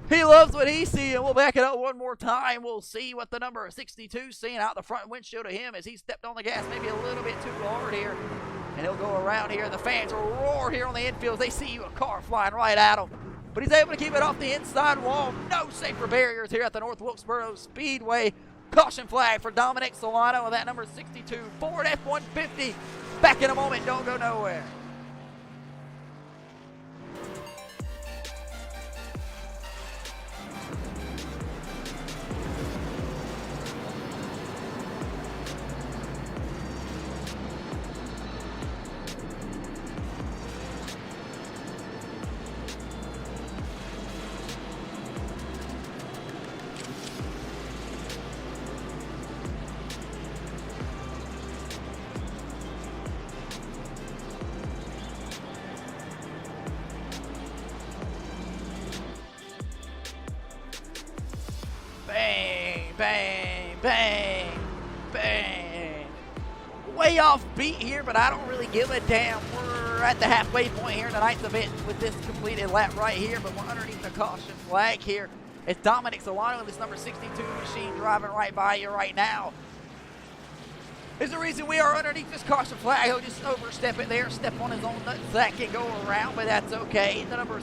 He loves what he's seeing. We'll back it up one more time. We'll see what the number 62 is seeing out the front windshield of him as he stepped on the gas maybe a little bit too hard here. And he'll go around here. The fans will roar here on the infield. They see a car flying right at him. But he's able to keep it off the inside wall. No safer barriers here at the North Wilkesboro Speedway. Caution flag for Dominic Solano and that number 62 Ford F-150. Back in a moment. Don't go nowhere. Bang, bang, bang, bang. Way off beat here, but I don't really give a damn. We're at the halfway point here in tonight's event with this completed lap right here, but we're underneath the caution flag here. It's Dominic Solano and this number 62 machine driving right by you right now. Is the reason we are underneath this caution flag. He'll just overstep it there, step on his own nutsack and go around, but that's okay. The number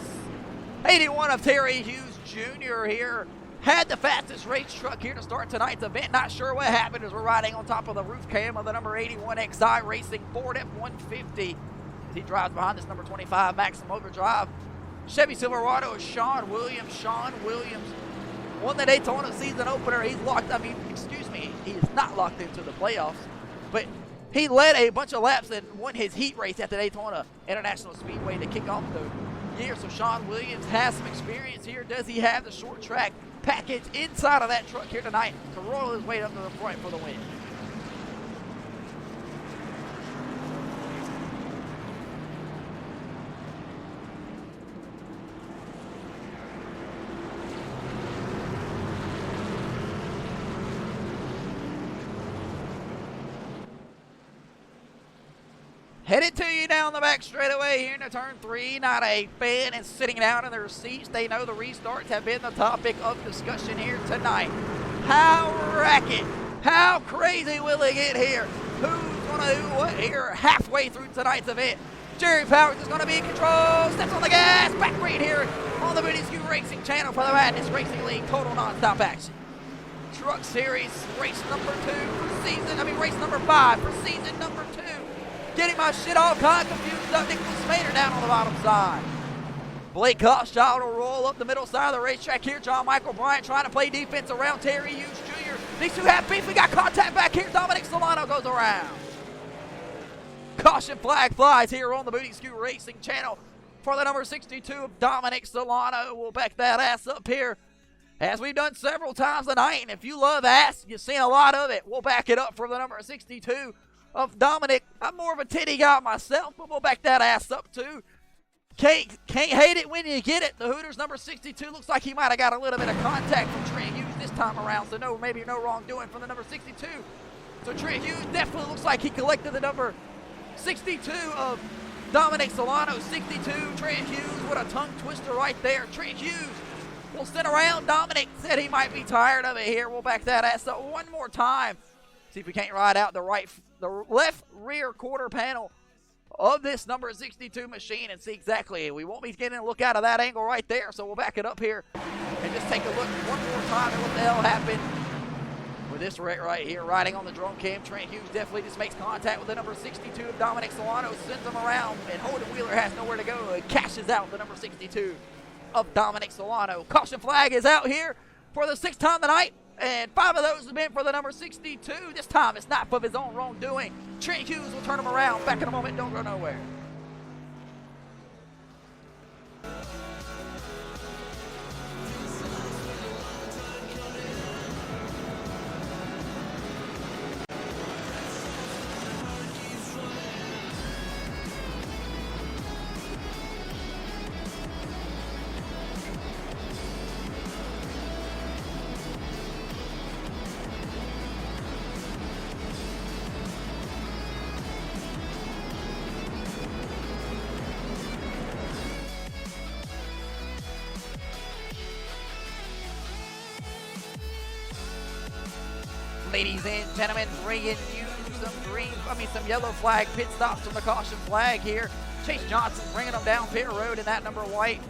81 of Terry Hughes Jr. here had the fastest race truck here to start tonight's event. Not sure what happened as we're riding on top of the roof cam of the number 81 iRacing Ford F-150. As he drives behind this number 25 Maxim Overdrive Chevy Silverado is Sean Williams. Sean Williams won the Daytona season opener. He's not locked into the playoffs, but he led a bunch of laps and won his heat race at the Daytona International Speedway to kick off the year. So Sean Williams has some experience here. Does he have the short track package inside of that truck here tonight to roll his way up to the front for the win? Headed to you down the back straightaway here into turn 3. Not a fan is sitting down in their seats. They know the restarts have been the topic of discussion here tonight. How racket, how crazy will it get here? Who's going to do what here halfway through tonight's event? Jerry Powers is going to be in control. Steps on the gas. Back right here on the Booty Scoot Racing channel for the Madness Racing League. Total non-stop action. Truck Series race number 2 for season, race number 5 for season number 2. Getting my shit all kind of confused up. Nicholas Mader down on the bottom side. Blake Hofschild will roll up the middle side of the racetrack here. John Michael Bryant trying to play defense around Terry Hughes Jr. These two have beef. We got contact back here. Dominic Solano goes around. Caution flag flies here on the Booty Scoot Racing channel for the number 62 of Dominic Solano. We'll back that ass up here as we've done several times tonight. And if you love ass, you've seen a lot of it. We'll back it up for the number 62 of Dominic. I'm more of a titty guy myself, but we'll back that ass up too. Can't hate it when you get it. The Hooters number 62 looks like he might have got a little bit of contact from Trent Hughes this time around, so maybe no wrongdoing from the number 62. So Trent Hughes definitely looks like he collected the number 62 of Dominic Solano. 62, Trent Hughes, what a tongue twister right there. Trent Hughes We'll sit around. Dominic said he might be tired of it here. We'll back that ass up one more time. See if we can't ride out the left rear quarter panel of this number 62 machine and see exactly. We won't be getting a look out of that angle right there, so we'll back it up here and just take a look one more time at what the hell happened with this wreck right here. Riding on the drone cam, Trent Hughes definitely just makes contact with the number 62 of Dominic Solano, sends him around, and Holden Wheeler has nowhere to go. It cashes out the number 62 of Dominic Solano. Caution flag is out here for the 6th time tonight, and 5 of those have been for the number 62. This time it's not for his own wrongdoing. Trent Hughes will turn him around. Back in a moment, don't go nowhere. Ladies and gentlemen, bringing you some yellow flag pit stops from the caution flag here. Chase Johnson bringing them down pit road in that number white.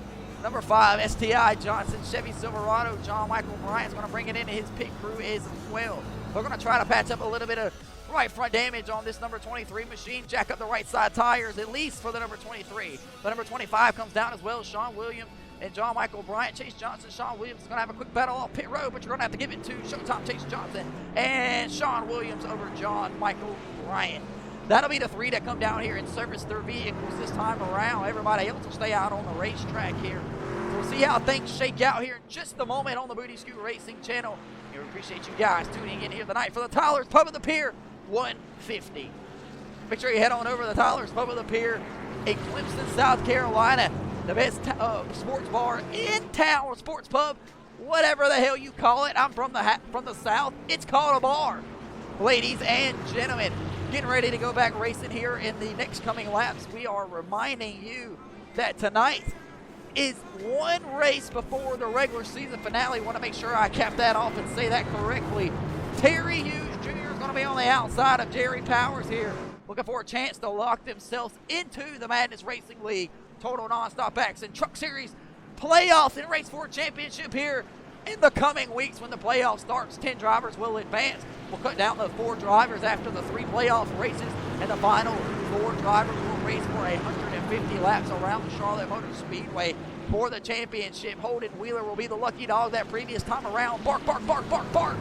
Number 5, STI Johnson, Chevy Silverado. John Michael Bryant's going to bring it into his pit crew as well. We're going to try to patch up a little bit of right front damage on this number 23 machine. Jack up the right side tires, at least for the number 23. The number 25 comes down as well. Sean Williams and John Michael Bryant. Chase Johnson, Sean Williams is going to have a quick battle off pit road, but you're going to have to give it to Showtime Chase Johnson and Sean Williams over John Michael Bryant. That'll be the 3 that come down here and service their vehicles this time around. Everybody else will stay out on the racetrack here. So we'll see how things shake out here in just a moment on the Booty Scoot Racing channel. And we appreciate you guys tuning in here tonight for the Tyler's Pub of the Pier 150. Make sure you head on over to the Tyler's Pub of the Pier in Clemson, South Carolina. The best sports bar in town, or sports pub, whatever the hell you call it. I'm from the South. It's called a bar. Ladies and gentlemen, getting ready to go back racing here in the next coming laps. We are reminding you that tonight is one race before the regular season finale. Want to make sure I cap that off and say that correctly. Terry Hughes Jr. is going to be on the outside of Jerry Powers here, looking for a chance to lock themselves into the Madness Racing League Total Nonstop Action Truck Series playoffs and Race 4 Championship here in the coming weeks. When the playoff starts, 10 drivers will advance. We'll cut down to 4 drivers after the 3 playoff races, and the final 4 drivers will race for 150 laps around the Charlotte Motor Speedway for the championship. Holden Wheeler will be the lucky dog that previous time around. Bark, bark, bark, bark, bark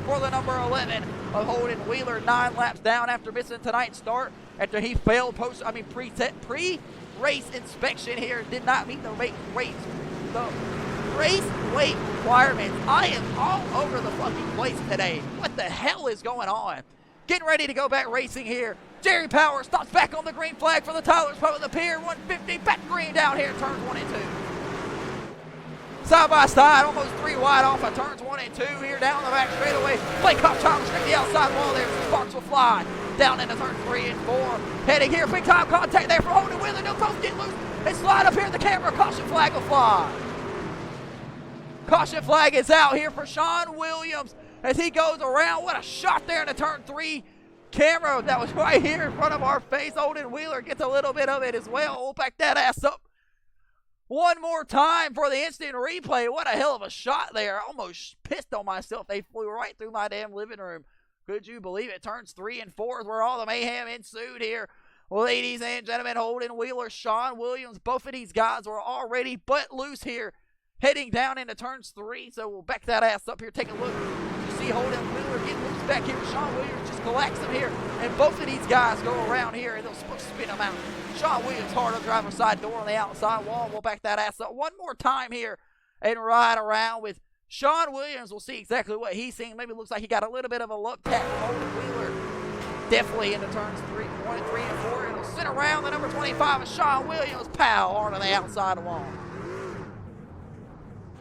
for the number 11 of Holden Wheeler. 9 laps down after missing tonight's start after he failed pre-race inspection here. Did not meet the race weight requirements. I am all over the fucking place today. What the hell is going on? Getting ready to go back racing here. Jerry Powers stops back on the green flag for the Tyler's Pub of the Pier 150. Back green down here, turns 1 and 2. Side by side, almost 3 wide off of turns 1 and 2 here down the back straightaway. Play cop challenge straight the outside wall there. Sparks will fly down into turn 3 and 4. Heading here, big time contact there for Holden Wheeler. No post get loose and slide up here. The camera, caution flag will fly. Caution flag is out here for Sean Williams as he goes around. What a shot there in the turn 3 camera that was right here in front of our face. Holden Wheeler gets a little bit of it as well. We'll back that ass up one more time for the instant replay. What a hell of a shot there. I almost pissed on myself. They flew right through my damn living room. Could you believe it? Turns 3 and 4 is where all the mayhem ensued here. Ladies and gentlemen, Holden Wheeler, Sean Williams, both of these guys were already butt loose here, heading down into turns 3. So we'll back that ass up here. Take a look. You see Holden Wheeler getting loose back here. Sean Williams just collapsing here. And both of these guys go around here and they'll spin them out. Sean Williams hard on the driver's side door on the outside wall. We'll back that ass up one more time here and ride around with Sean Williams. We'll see exactly what he's seeing. Maybe it looks like he got a little bit of a love tap from Holden Wheeler. Definitely into turns 1, 3, and 4. It'll sit around the number 25 of Sean Williams. Pow, hard on the outside wall.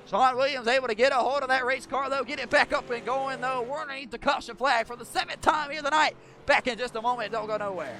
Sean Williams able to get a hold of that race car, though. Get it back up and going, though. We're underneath the caution flag for the 7th time here tonight. Back in just a moment. Don't go nowhere.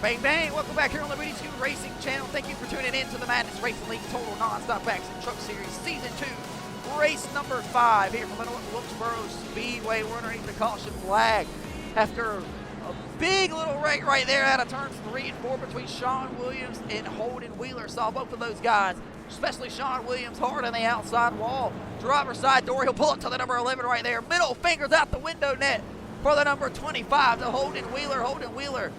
Bang, bang. Welcome back here on the Booty Scoot Racing channel. Thank you for tuning in to the Madness Racing League Total Non-Stop Action Truck Series Season 2, race number 5 here from Wilkesboro Speedway. We're underneath the caution flag after a big little wreck right there out of turns 3 and 4 between Sean Williams and Holden Wheeler. Saw both of those guys, especially Sean Williams, hard on the outside wall. Driver's side door, he'll pull up to the number 11 right there. Middle fingers out the window net for the number 25 to Holden Wheeler. Holden Wheeler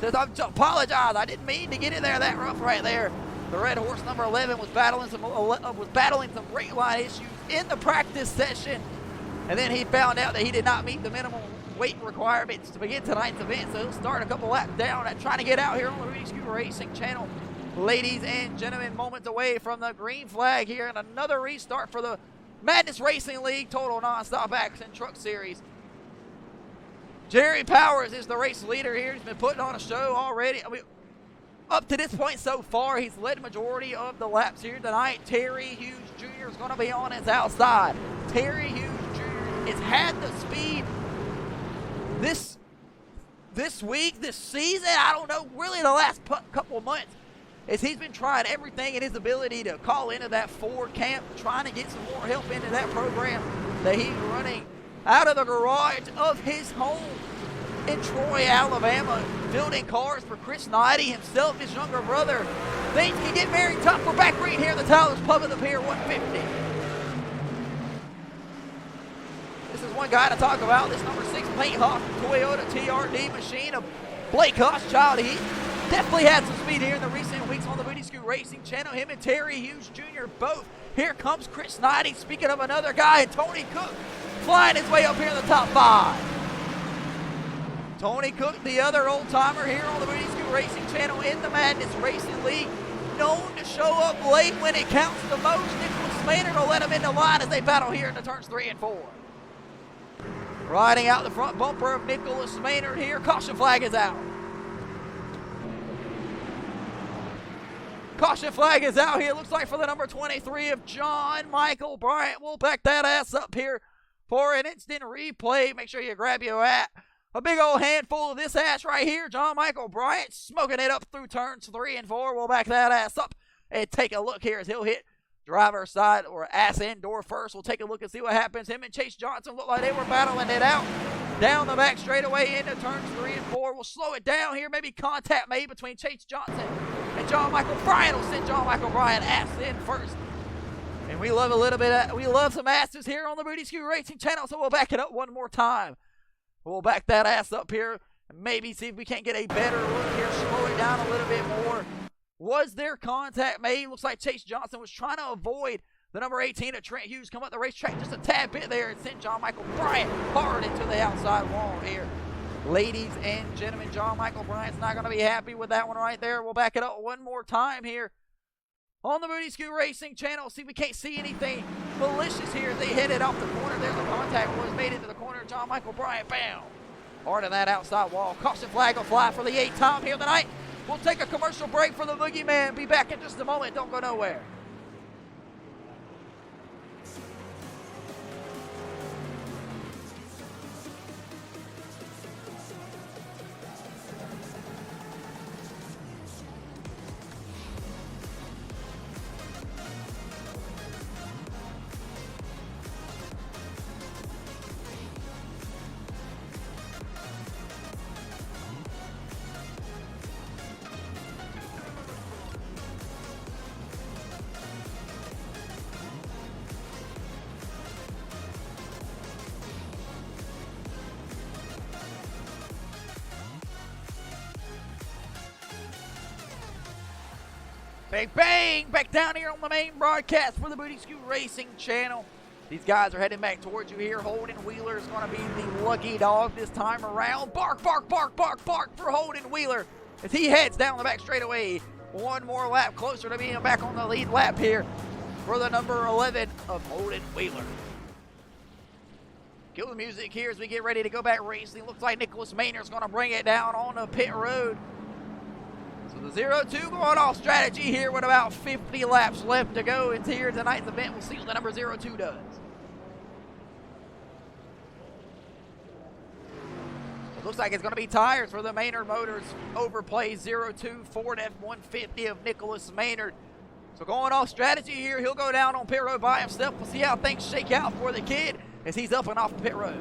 says, I apologize, I didn't mean to get in there that rough right there. The red horse number 11 was battling some brake line issues in the practice session, and then he found out that he did not meet the minimum weight requirements to begin tonight's event, so he'll start a couple laps down at trying to get out here on the Booty Scoot Racing channel. Ladies and gentlemen, moments away from the green flag here, and another restart for the Madness Racing League Total Non-Stop Action Truck Series. Jerry Powers is the race leader here. He's been putting on a show already. I mean, up to this point so far, he's led the majority of the laps here tonight. Terry Hughes Jr. is going to be on his outside. Terry Hughes Jr. has had the speed this week, this season, I don't know, really the last couple of months, as he's been trying everything in his ability to call into that Ford camp, trying to get some more help into that program that he's running out of the garage of his home in Troy, Alabama, building cars for Chris Knighty, himself, his younger brother. Things can get very tough. We're back right here at the Tyler's Pub at the Pier 150. This is one guy to talk about, this number 6 paint hawk Toyota TRD machine of Blake Hochschild. He definitely had some speed here in the recent weeks on the Booty Scoot Racing channel. Him and Terry Hughes Jr. both. Here comes Chris Knighty, speaking of another guy, and Tony Cook flying his way up here in the top 5. Tony Cook, the other old-timer here on the Booty Scoot Racing channel in the Madness Racing League, known to show up late when it counts the most. Nicholas Maynard will let him into line as they battle here in the turns 3 and 4. Riding out the front bumper of Nicholas Maynard here. Caution flag is out. Caution flag is out here. Looks like for the number 23 of John Michael Bryant. We'll back that ass up here for an instant replay. Make sure you grab your hat. A big old handful of this ass right here. John Michael Bryant smoking it up through turns 3 and 4. We'll back that ass up and take a look here as he'll hit driver's side or ass end door first. We'll take a look and see what happens. Him and Chase Johnson look like they were battling it out down the back straightaway into turns 3 and 4. We'll slow it down here. Maybe contact made between Chase Johnson and John Michael Bryant. Will send John Michael Bryant ass in first. And we love we love some asses here on the Booty Scoot Racing channel, so we'll back it up one more time. We'll back that ass up here and maybe see if we can't get a better look here. Slow it down a little bit more. Was there contact made? Looks like Chase Johnson was trying to avoid the number 18 of Trent Hughes come up the racetrack just a tad bit there and sent John Michael Bryant hard into the outside wall here. Ladies and gentlemen, John Michael Bryant's not going to be happy with that one right there. We'll back it up one more time here on the Booty Scoot Racing channel. See if we can't see anything malicious here as they headed off the corner. There's the contact was made into the corner. John Michael Bryant, bam, hard on that outside wall. Caution flag will fly for the 8th time here tonight. We'll take a commercial break for the Boogeyman. Be back in just a moment. Don't go nowhere. Bang, bang, back down here on the main broadcast for the Booty Scoot Racing channel. These guys are heading back towards you here. Holden Wheeler is going to be the lucky dog this time around. Bark, bark, bark, bark, bark for Holden Wheeler as he heads down the back straightaway. One more lap closer to being back on the lead lap here for the number 11 of Holden Wheeler. Kill the music here as we get ready to go back racing. Looks like Nicholas Maynard's going to bring it down on the pit road. So the 0-2 going off strategy here with about 50 laps left to go into here tonight's event. We'll see what the number 0-2 does. Looks like it's going to be tires for the Maynard Motors Overplay 02 Ford F-150 of Nicholas Maynard. So going off strategy here, he'll go down on pit road by himself. We'll see how things shake out for the kid as he's up and off the pit road.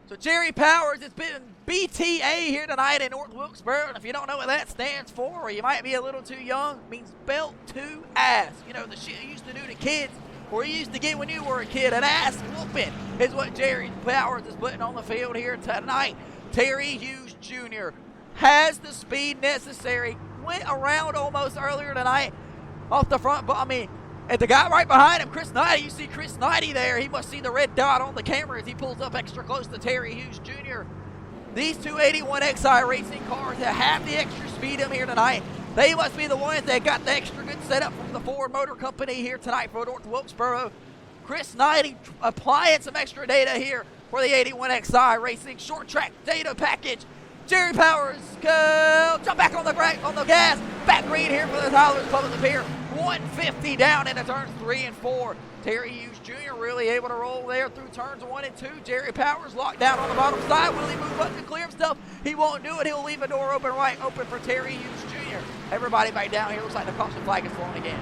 So Jerry Powers, it's been BTA here tonight in North Wilkesboro, and if you don't know what that stands for, or you might be a little too young, it means belt to ass. You know, the shit you used to do to kids, or you used to get when you were a kid. An ass whooping is what Jerry Powers is putting on the field here tonight. Terry Hughes Jr. has the speed necessary. Went around almost earlier tonight off the front, but I mean, and the guy right behind him, Chris Knighty, you see Chris Knighty there. He must see the red dot on the camera as he pulls up extra close to Terry Hughes Jr. These two 81XI racing cars that have the extra speed in here tonight, they must be the ones that got the extra good setup from the Ford Motor Company here tonight for North Wilkesboro. Chris Knighty applying some extra data here for the 81XI racing short track data package. Jerry Powers, go, jump back on the gas, back green here for the Tyler's Club of the Pier. 150 down into turns 3 and 4. Terry Hughes Jr. really able to roll there through turns 1 and 2. Jerry Powers locked down on the bottom side. Will he move up to clear himself? He won't do it. He'll leave a door open for Terry Hughes Jr. Everybody back down here. Looks like the caution flag is flown again.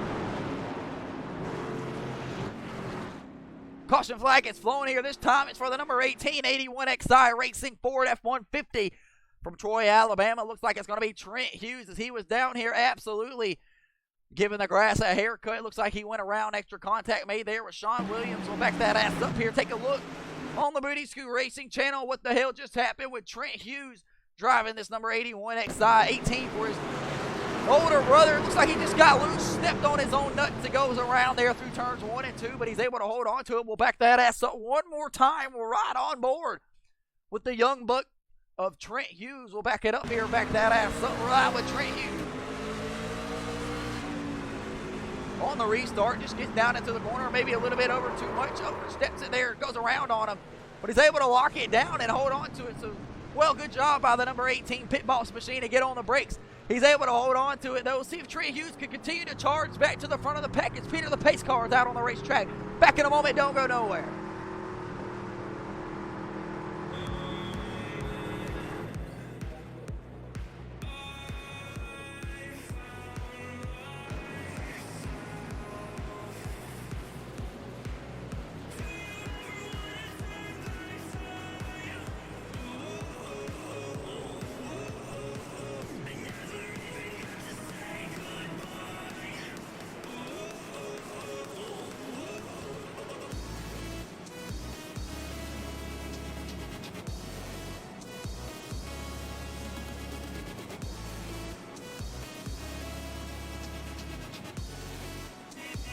Caution flag is flown here. This time it's for the number 18 81XI Racing Ford F-150 from Troy, Alabama. Looks like it's going to be Trent Hughes as he was down here absolutely giving the grass a haircut. Looks like he went around. Extra contact made there with Sean Williams. We'll back that ass up here. Take a look on the Booty Scoot Racing channel. What the hell just happened with Trent Hughes driving this number 81XI 18 for his older brother. Looks like he just got loose, stepped on his own nuts. It goes around there through turns 1 and 2, but he's able to hold on to it. We'll back that ass up one more time. We're right on board with the young buck of Trent Hughes. We'll back it up here, back that ass up right with Trent Hughes. On the restart, just gets down into the corner, maybe a little bit over too much, oversteps it there, goes around on him, but he's able to lock it down and hold on to it. So, well, good job by the number 18 Pit Boss Machine to get on the brakes. He's able to hold on to it, though. We'll see if Trent Hughes can continue to charge back to the front of the pack. It's Peter the Pace car is out on the racetrack. Back in a moment, don't go nowhere.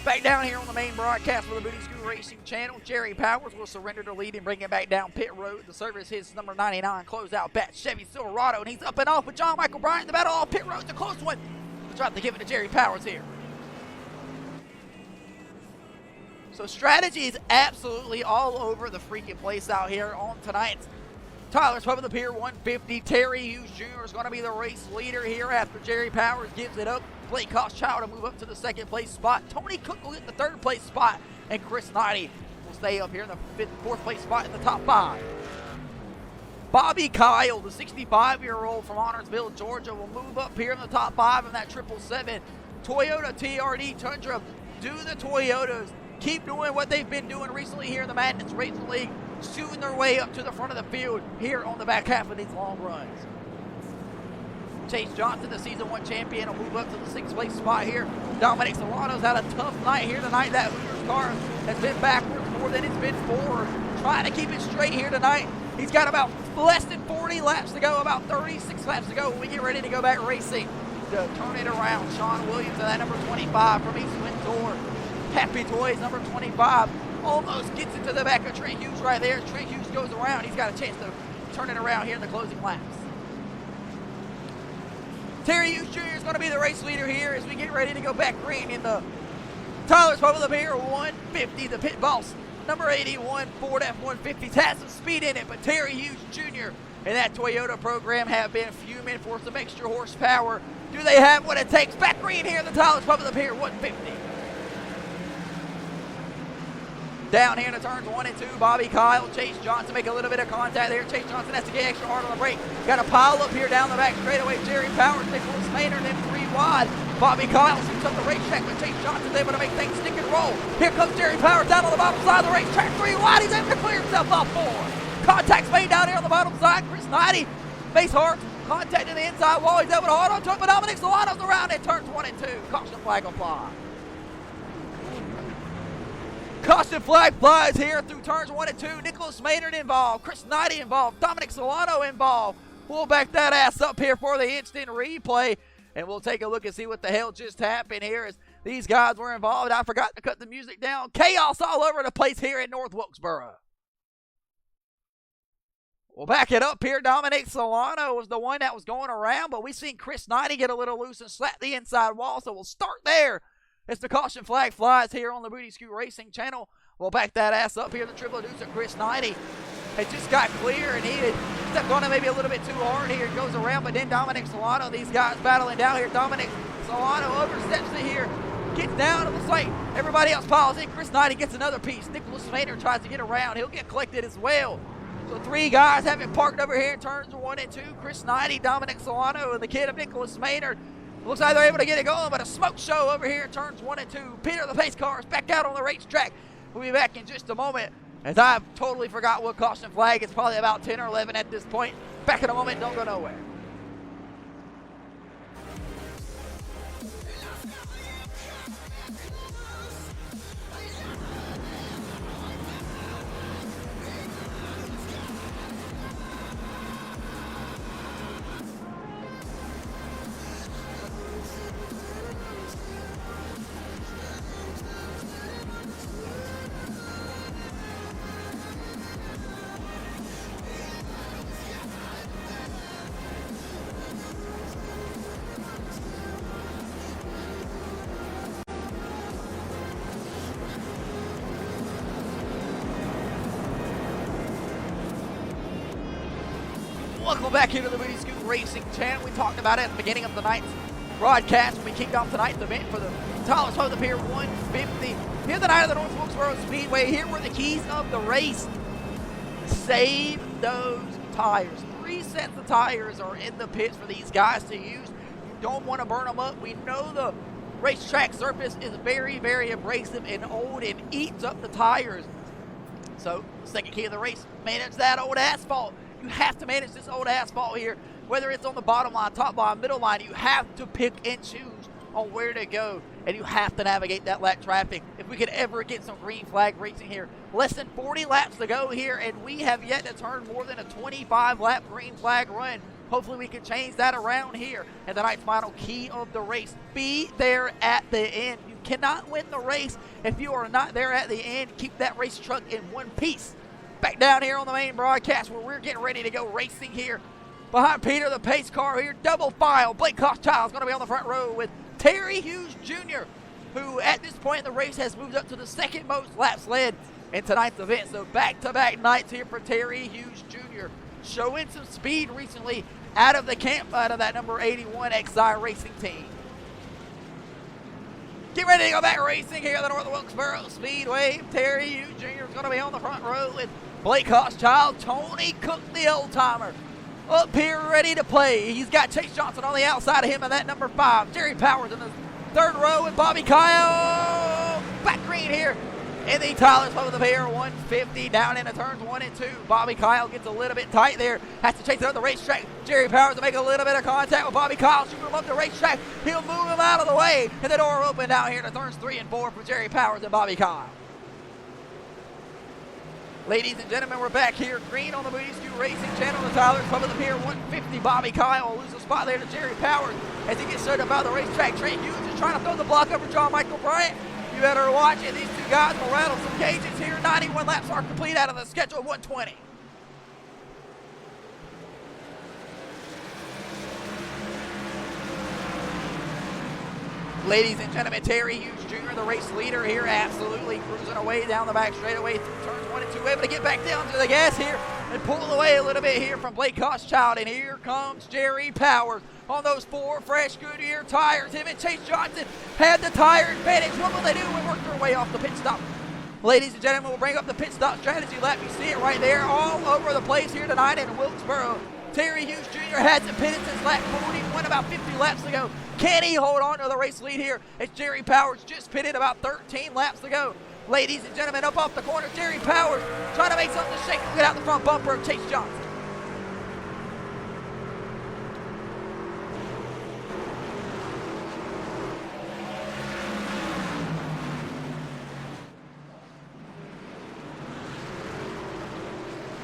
Back down here on the main broadcast for the Booty Scoot Racing channel, Jerry Powers will surrender the lead and bring it back down pit road to service his number 99 closeout bat Chevy Silverado, and he's up and off with John Michael Bryant. The battle off pit road, the close one. We'll try to give it to Jerry Powers here. So strategy is absolutely all over the freaking place out here on tonight's Tyler's Pub of the Pier 150. Terry Hughes Jr. is going to be the race leader here after Jerry Powers gives it up. Blake Koschauer to move up to the second place spot. Tony Cook will get the third place spot, and Chris Knighty will stay up here in the fourth place spot in the top 5. Bobby Kyle, the 65-year-old from Honorsville, Georgia, will move up here in the top 5 in that 777 Toyota TRD Tundra. Do the Toyotas keep doing what they've been doing recently here in the Madness Racing League, shooting their way up to the front of the field here on the back half of these long runs. Chase Johnson, the Season 1 champion, will move up to the 6th place spot here. Dominic Solano's had a tough night here tonight. That Hooters car has been backwards more than it's been forward. Trying to keep it straight here tonight. He's got about less than 40 laps to go, about 36 laps to go when we get ready to go back racing to turn it around. Sean Williams and that number 25 from East Windsor. Happy Toys, number 25, almost gets into the back of Trent Hughes right there. Trent Hughes goes around. He's got a chance to turn it around here in the closing laps. Terry Hughes Jr. is going to be the race leader here as we get ready to go back green in the Tyler's Pub of the Pier 150. The pit boss, number 81 Ford F-150, has some speed in it, but Terry Hughes Jr. and that Toyota program have been fuming for some extra horsepower. Do they have what it takes? Back green here in the Tyler's Pub of the Pier 150. Down here into turns 1 and 2, Bobby Kyle, Chase Johnson make a little bit of contact there. Chase Johnson has to get extra hard on the brake. Got a pile up here down the back straightaway. Jerry Powers, Nicholas Maynard, and 3 wide. Bobby Kyle shoots up the racetrack, but Chase Johnson's able to make things stick and roll. Here comes Jerry Powers down on the bottom side of the racetrack. 3 wide, he's able to clear himself off 4. Contact's made down here on the bottom side. Chris Knighty makes hard contact in the inside wall. He's able to hold on to it, but Dominic Solano's around in turns 1 and 2. Caution flag applied. Caution flag flies here through turns 1 and 2. Nicholas Maynard involved. Chris Knighty involved. Dominic Solano involved. We'll back that ass up here for the instant replay. And we'll take a look and see what the hell just happened here as these guys were involved. I forgot to cut the music down. Chaos all over the place here in North Wilkesboro. We'll back it up here. Dominic Solano was the one that was going around, but we seen Chris Knighty get a little loose and slap the inside wall. So we'll start there. As the caution flag flies here on the Booty Scoot Racing channel. We'll back that ass up here. The triple deuce of Chris Knighty had just got clear and he had stepped on it maybe a little bit too hard here. It goes around, but then Dominic Solano, these guys battling down here. Dominic Solano oversteps it here. Gets down. It looks like everybody else piles in. Chris Knighty gets another piece. Nicholas Maynard tries to get around. He'll get collected as well. So 3 guys have it parked over here in turns 1 and 2. Chris Knighty, Dominic Solano, and the kid of Nicholas Maynard. Looks like they're able to get it going, but a smoke show over here in turns 1 and 2. Peter the pace car is back out on the racetrack. We'll be back in just a moment as I've totally forgot what caution flag. It's probably about 10 or 11 at this point. Back in a moment, don't go nowhere. Welcome back here to the Booty Scoot Racing channel. We talked about it at the beginning of the night's broadcast when we kicked off tonight's event for the Thomas Hope Pier 150. Here the night of the North Wilkesboro Speedway. Here were the keys of the race. Save those tires. 3 sets of tires are in the pits for these guys to use. You don't want to burn them up. We know the racetrack surface is very, very abrasive and old and eats up the tires. So, second key of the race, manage that old asphalt. You have to manage this old asphalt here, whether it's on the bottom line, top line, middle line. You have to pick and choose on where to go, and you have to navigate that lap traffic. If we could ever get some green flag racing here, less than 40 laps to go here, and we have yet to turn more than a 25-lap green flag run. Hopefully we can change that around here. And tonight's final key of the race, be there at the end. You cannot win the race if you are not there at the end. Keep that race truck in one piece. Back down here on the main broadcast where we're getting ready to go racing here. Behind Peter, the pace car here, double file. Blake Koschchild is going to be on the front row with Terry Hughes Jr., who at this point in the race has moved up to the second most laps led in tonight's event. So back-to-back nights here for Terry Hughes Jr., showing some speed recently out of the camp, out of that number 81 XI Racing team. Get ready to go back racing here at the North Wilkesboro Speedway. Terry Hughes Jr. is going to be on the front row with Blake Koschchild. Tony Cook, the old-timer, up here ready to play. He's got Chase Johnson on the outside of him and that number 5. Jerry Powers in the third row with Bobby Kyle. Back green here in the Tyler's Hope Pier 150 down into turns 1 and 2. Bobby Kyle gets a little bit tight there. Has to chase it up the racetrack. Jerry Powers to make a little bit of contact with Bobby Kyle. Shooting him up the racetrack. He'll move him out of the way. And the door open down here to turns 3 and 4 for Jerry Powers and Bobby Kyle. Ladies and gentlemen, we're back here. Green on the Booty Scoot Racing channel. The Tyler's Hope Pier 150. Bobby Kyle will lose a spot there to Jerry Powers as he gets started about the racetrack. Trey Hughes is trying to throw the block over John Michael Bryant. You better watch it. These two guys will rattle some cages here. 91 laps are complete out of the schedule of 120. Ladies and gentlemen, Terry Hughes Jr., the race leader here, absolutely cruising away down the back straightaway through turns 1 and 2. Able to get back down to the gas here and pull away a little bit here from Blake Koschchild. And here comes Jerry Powers on those 4 fresh Goodyear tires. Him and Chase Johnson had the tire advantage. What will they do when we work their way off the pit stop? Ladies and gentlemen, we'll bring up the pit stop strategy lap. You see it right there all over the place here tonight in Wilkesboro. Terry Hughes Jr. hasn't pitted since lap 41 about 50 laps ago. Can he hold on to the race lead here as Jerry Powers just pitted about 13 laps ago? Ladies and gentlemen, up off the corner, Jerry Powers trying to make something shake and get out the front bumper of Chase Johnson.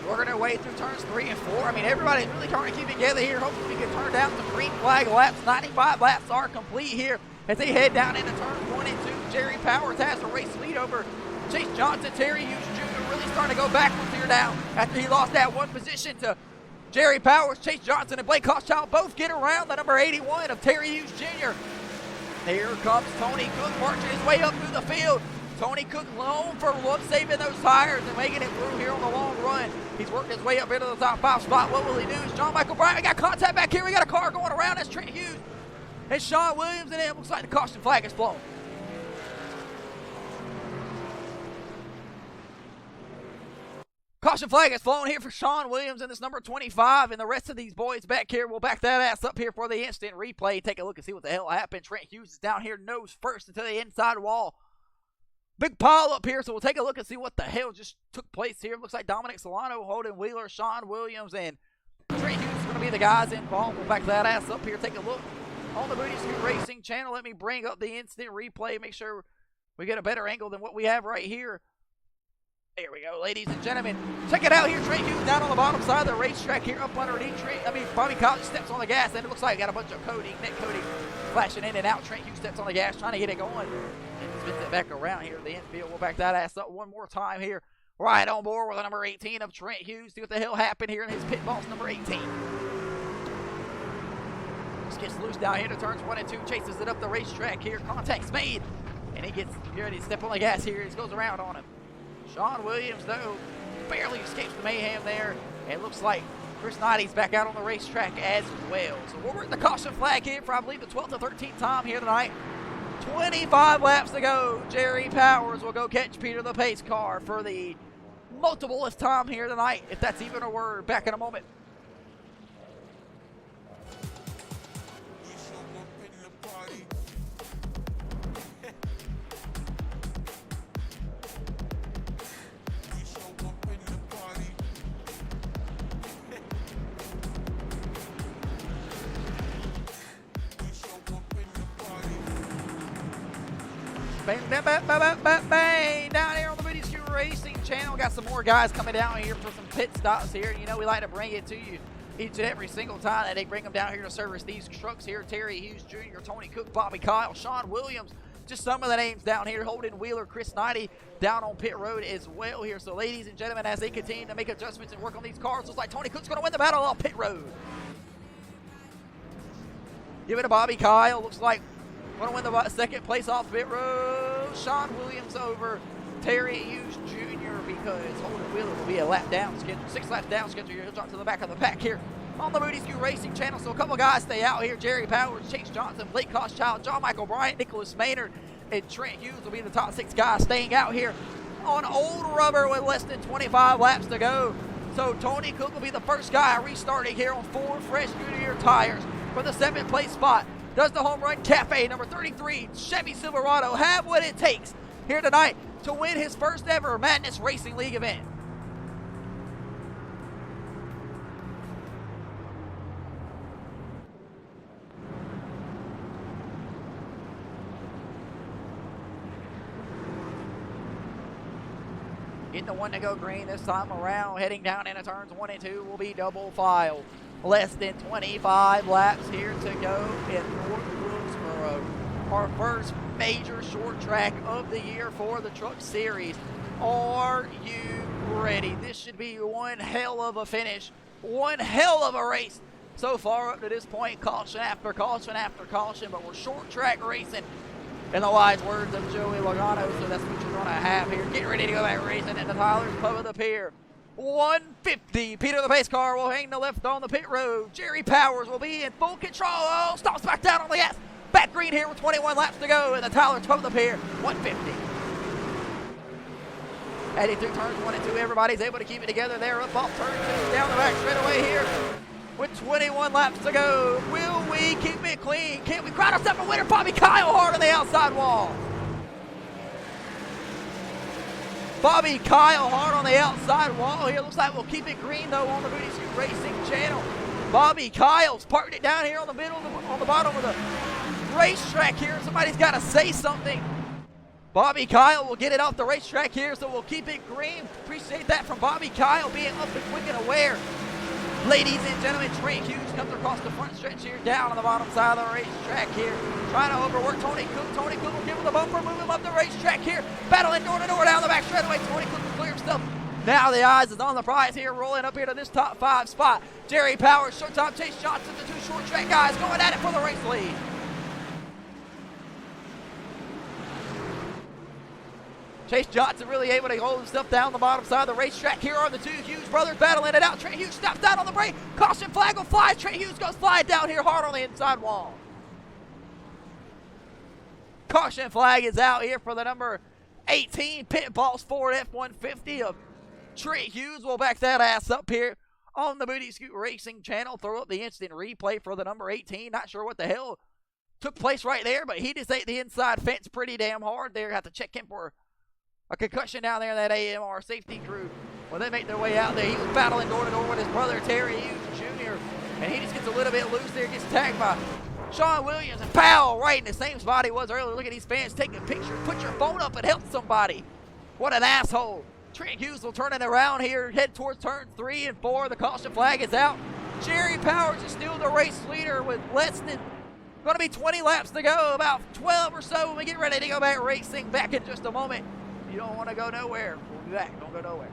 Working their way through turns 3 and 4. I mean, everybody's really trying to keep it together here. Hopefully we can turn down some green flag laps. 95 laps are complete here as they head down into turns 1 and 2. Jerry Powers has the race lead over Chase Johnson. Terry Hughes Jr. really starting to go backwards here now after he lost that one position to Jerry Powers. Chase Johnson and Blake Hochschild both get around the number 81 of Terry Hughes Jr. Here comes Tony Cook marching his way up through the field. Tony Cook lone for saving those tires and making it through here on the long run. He's working his way up into the top 5 spot. What will he do? Is John Michael Bryant. We got contact back here. We got a car going around. That's Trent Hughes and Sean Williams, and it looks like the caution flag is blown. Caution flag is flown here for Sean Williams and this number 25, and the rest of these boys back here will back that ass up here for the instant replay. Take a look and see what the hell happened. Trent Hughes is down here nose first into the inside wall. Big pile up here, so we'll take a look and see what the hell just took place here. Looks like Dominic Solano, Holden Wheeler, Sean Williams, and Trent Hughes is going to be the guys involved. We'll back that ass up here. Take a look on the Booty Scoot Racing channel. Let me bring up the instant replay. Make sure we get a better angle than what we have right here. There we go, ladies and gentlemen. Check it out here. Trent Hughes down on the bottom side of the racetrack here up underneath Bobby Collins steps on the gas, and it looks like got a bunch of coating, net coating flashing in and out. Trent Hughes steps on the gas, trying to get it going. And spins it back around here to the infield. We'll back that ass up one more time here. Right on board with the number 18 of Trent Hughes. See what the hell happened here in his pit boss, number 18. Just gets loose down here to turns 1 and 2. Chases it up the racetrack here. Contact's made. And he gets ready to step on the gas here. He goes around on him. Sean Williams, though, barely escapes the mayhem there. And it looks like Chris Knight's back out on the racetrack as well. So we'll work the caution flag here for, I believe, the 12th or 13th time here tonight. 25 laps to go. Jerry Powers will go catch Peter the pace car for the multiplest time here tonight, if that's even a word. Back in a moment. Bang, bang, bang, bang, bang, bang. Down here on the Booty Scoot Racing channel. Got some more guys coming down here for some pit stops here. You know, we like to bring it to you each and every single time that they bring them down here to service these trucks here. Terry Hughes Jr., Tony Cook, Bobby Kyle, Sean Williams. Just some of the names down here. Holden Wheeler, Chris Knighty down on pit road as well here. So, ladies and gentlemen, as they continue to make adjustments and work on these cars, looks like Tony Cook's going to win the battle on pit road. Give it to Bobby Kyle. Looks like going to win the second place off pit road. Sean Williams over Terry Hughes Jr. because Holden Wheeler will be a lap down schedule. 6 laps down schedule. He'll drop to the back of the pack here on the Booty Scoot Racing channel. So a couple guys stay out here. Jerry Powers, Chase Johnson, Blake Hochschild, John Michael Bryant, Nicholas Maynard, and Trent Hughes will be the top 6 guys staying out here on old rubber with less than 25 laps to go. So Tony Cook will be the first guy restarting here on 4 fresh Goodyear tires for the 7th place spot. Does the Home Run Cafe number 33 Chevy Silverado have what it takes here tonight to win his first ever Madness Racing League event? Getting the one to go green this time around. Heading down into turns 1 and 2 will be double file. Less than 25 laps here to go in North Wilkesboro. Our first major short track of the year for the Truck Series. Are you ready? This should be one hell of a finish. One hell of a race so far up to this point. Caution after caution after caution, but we're short track racing in the wise words of Joey Logano, so that's what you're going to have here. Get ready to go back racing into Tyler's Pub of the Pier. 150. Peter the pace car will hang the left on the pit road. Jerry Powers will be in full control. Oh, stops back down on the gas. Back green here with 21 laps to go. And the Tyler's Pub of the Pier, 150. Heading through turns 1 and 2, everybody's able to keep it together there. Up off turn 2, down the back straightaway here. With 21 laps to go, will we keep it clean? Can we crown ourselves a winner? Bobby Kyle hard on the outside wall. Bobby Kyle hard on the outside wall here. Looks like we'll keep it green though on the Booty Scoot Racing channel. Bobby Kyle's parked it down here on the middle, on the bottom of the racetrack here. Somebody's got to say something. Bobby Kyle will get it off the racetrack here, so we'll keep it green. Appreciate that from Bobby Kyle being up and quick and aware. Ladies and gentlemen, Trent Hughes comes across the front stretch here, down on the bottom side of the racetrack here. Trying to overwork Tony Cook. Tony Cook will give him the bumper, move him up the racetrack here. Battling door to door down the back straightaway. Tony Cook will clear himself. Now the eyes is on the prize here, rolling up here to this top 5 spot. Jerry Powers, Showtime Chase Johnson, the 2 short track guys going at it for the race lead. Chase Johnson really able to hold himself down the bottom side of the racetrack. Here are the 2 Hughes brothers battling it out. Trent Hughes stops down on the brake. Caution flag will fly. Trent Hughes goes flying down here hard on the inside wall. Caution flag is out here for the number 18 Pit Boss Ford F-150 of Trent Hughes. We'll back that ass up here on the Booty Scoot Racing channel. Throw up the instant replay for the number 18. Not sure what the hell took place right there, but he just ate the inside fence pretty damn hard there. Have to check him for a concussion down there in that AMR safety crew. When they make their way out there, he was battling door to door with his brother Terry Hughes Jr. And he just gets a little bit loose there, gets tagged by Sean Williams, and pow, right in the same spot he was earlier. Look at these fans taking pictures. Put your phone up and help somebody. What an asshole. Trent Hughes will turn it around here, head towards turns 3 and 4. The caution flag is out. Jerry Powers is still the race leader with less than going to be 20 laps to go, about 12 or so when we get ready to go back racing. Back in just a moment. You don't want to go nowhere. We'll be back. Don't go nowhere.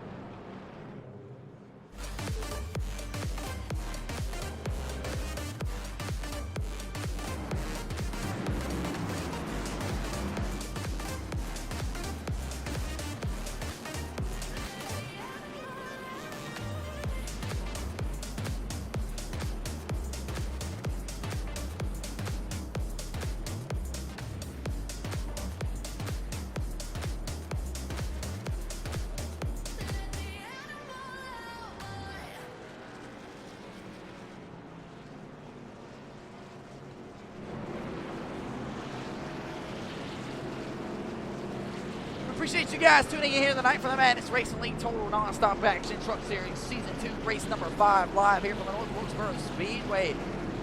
Appreciate you guys tuning in here tonight for the Madness Racing League Total Non-Stop Action Truck Series Season 2, race number 5, live here from the North Wilkesboro Speedway.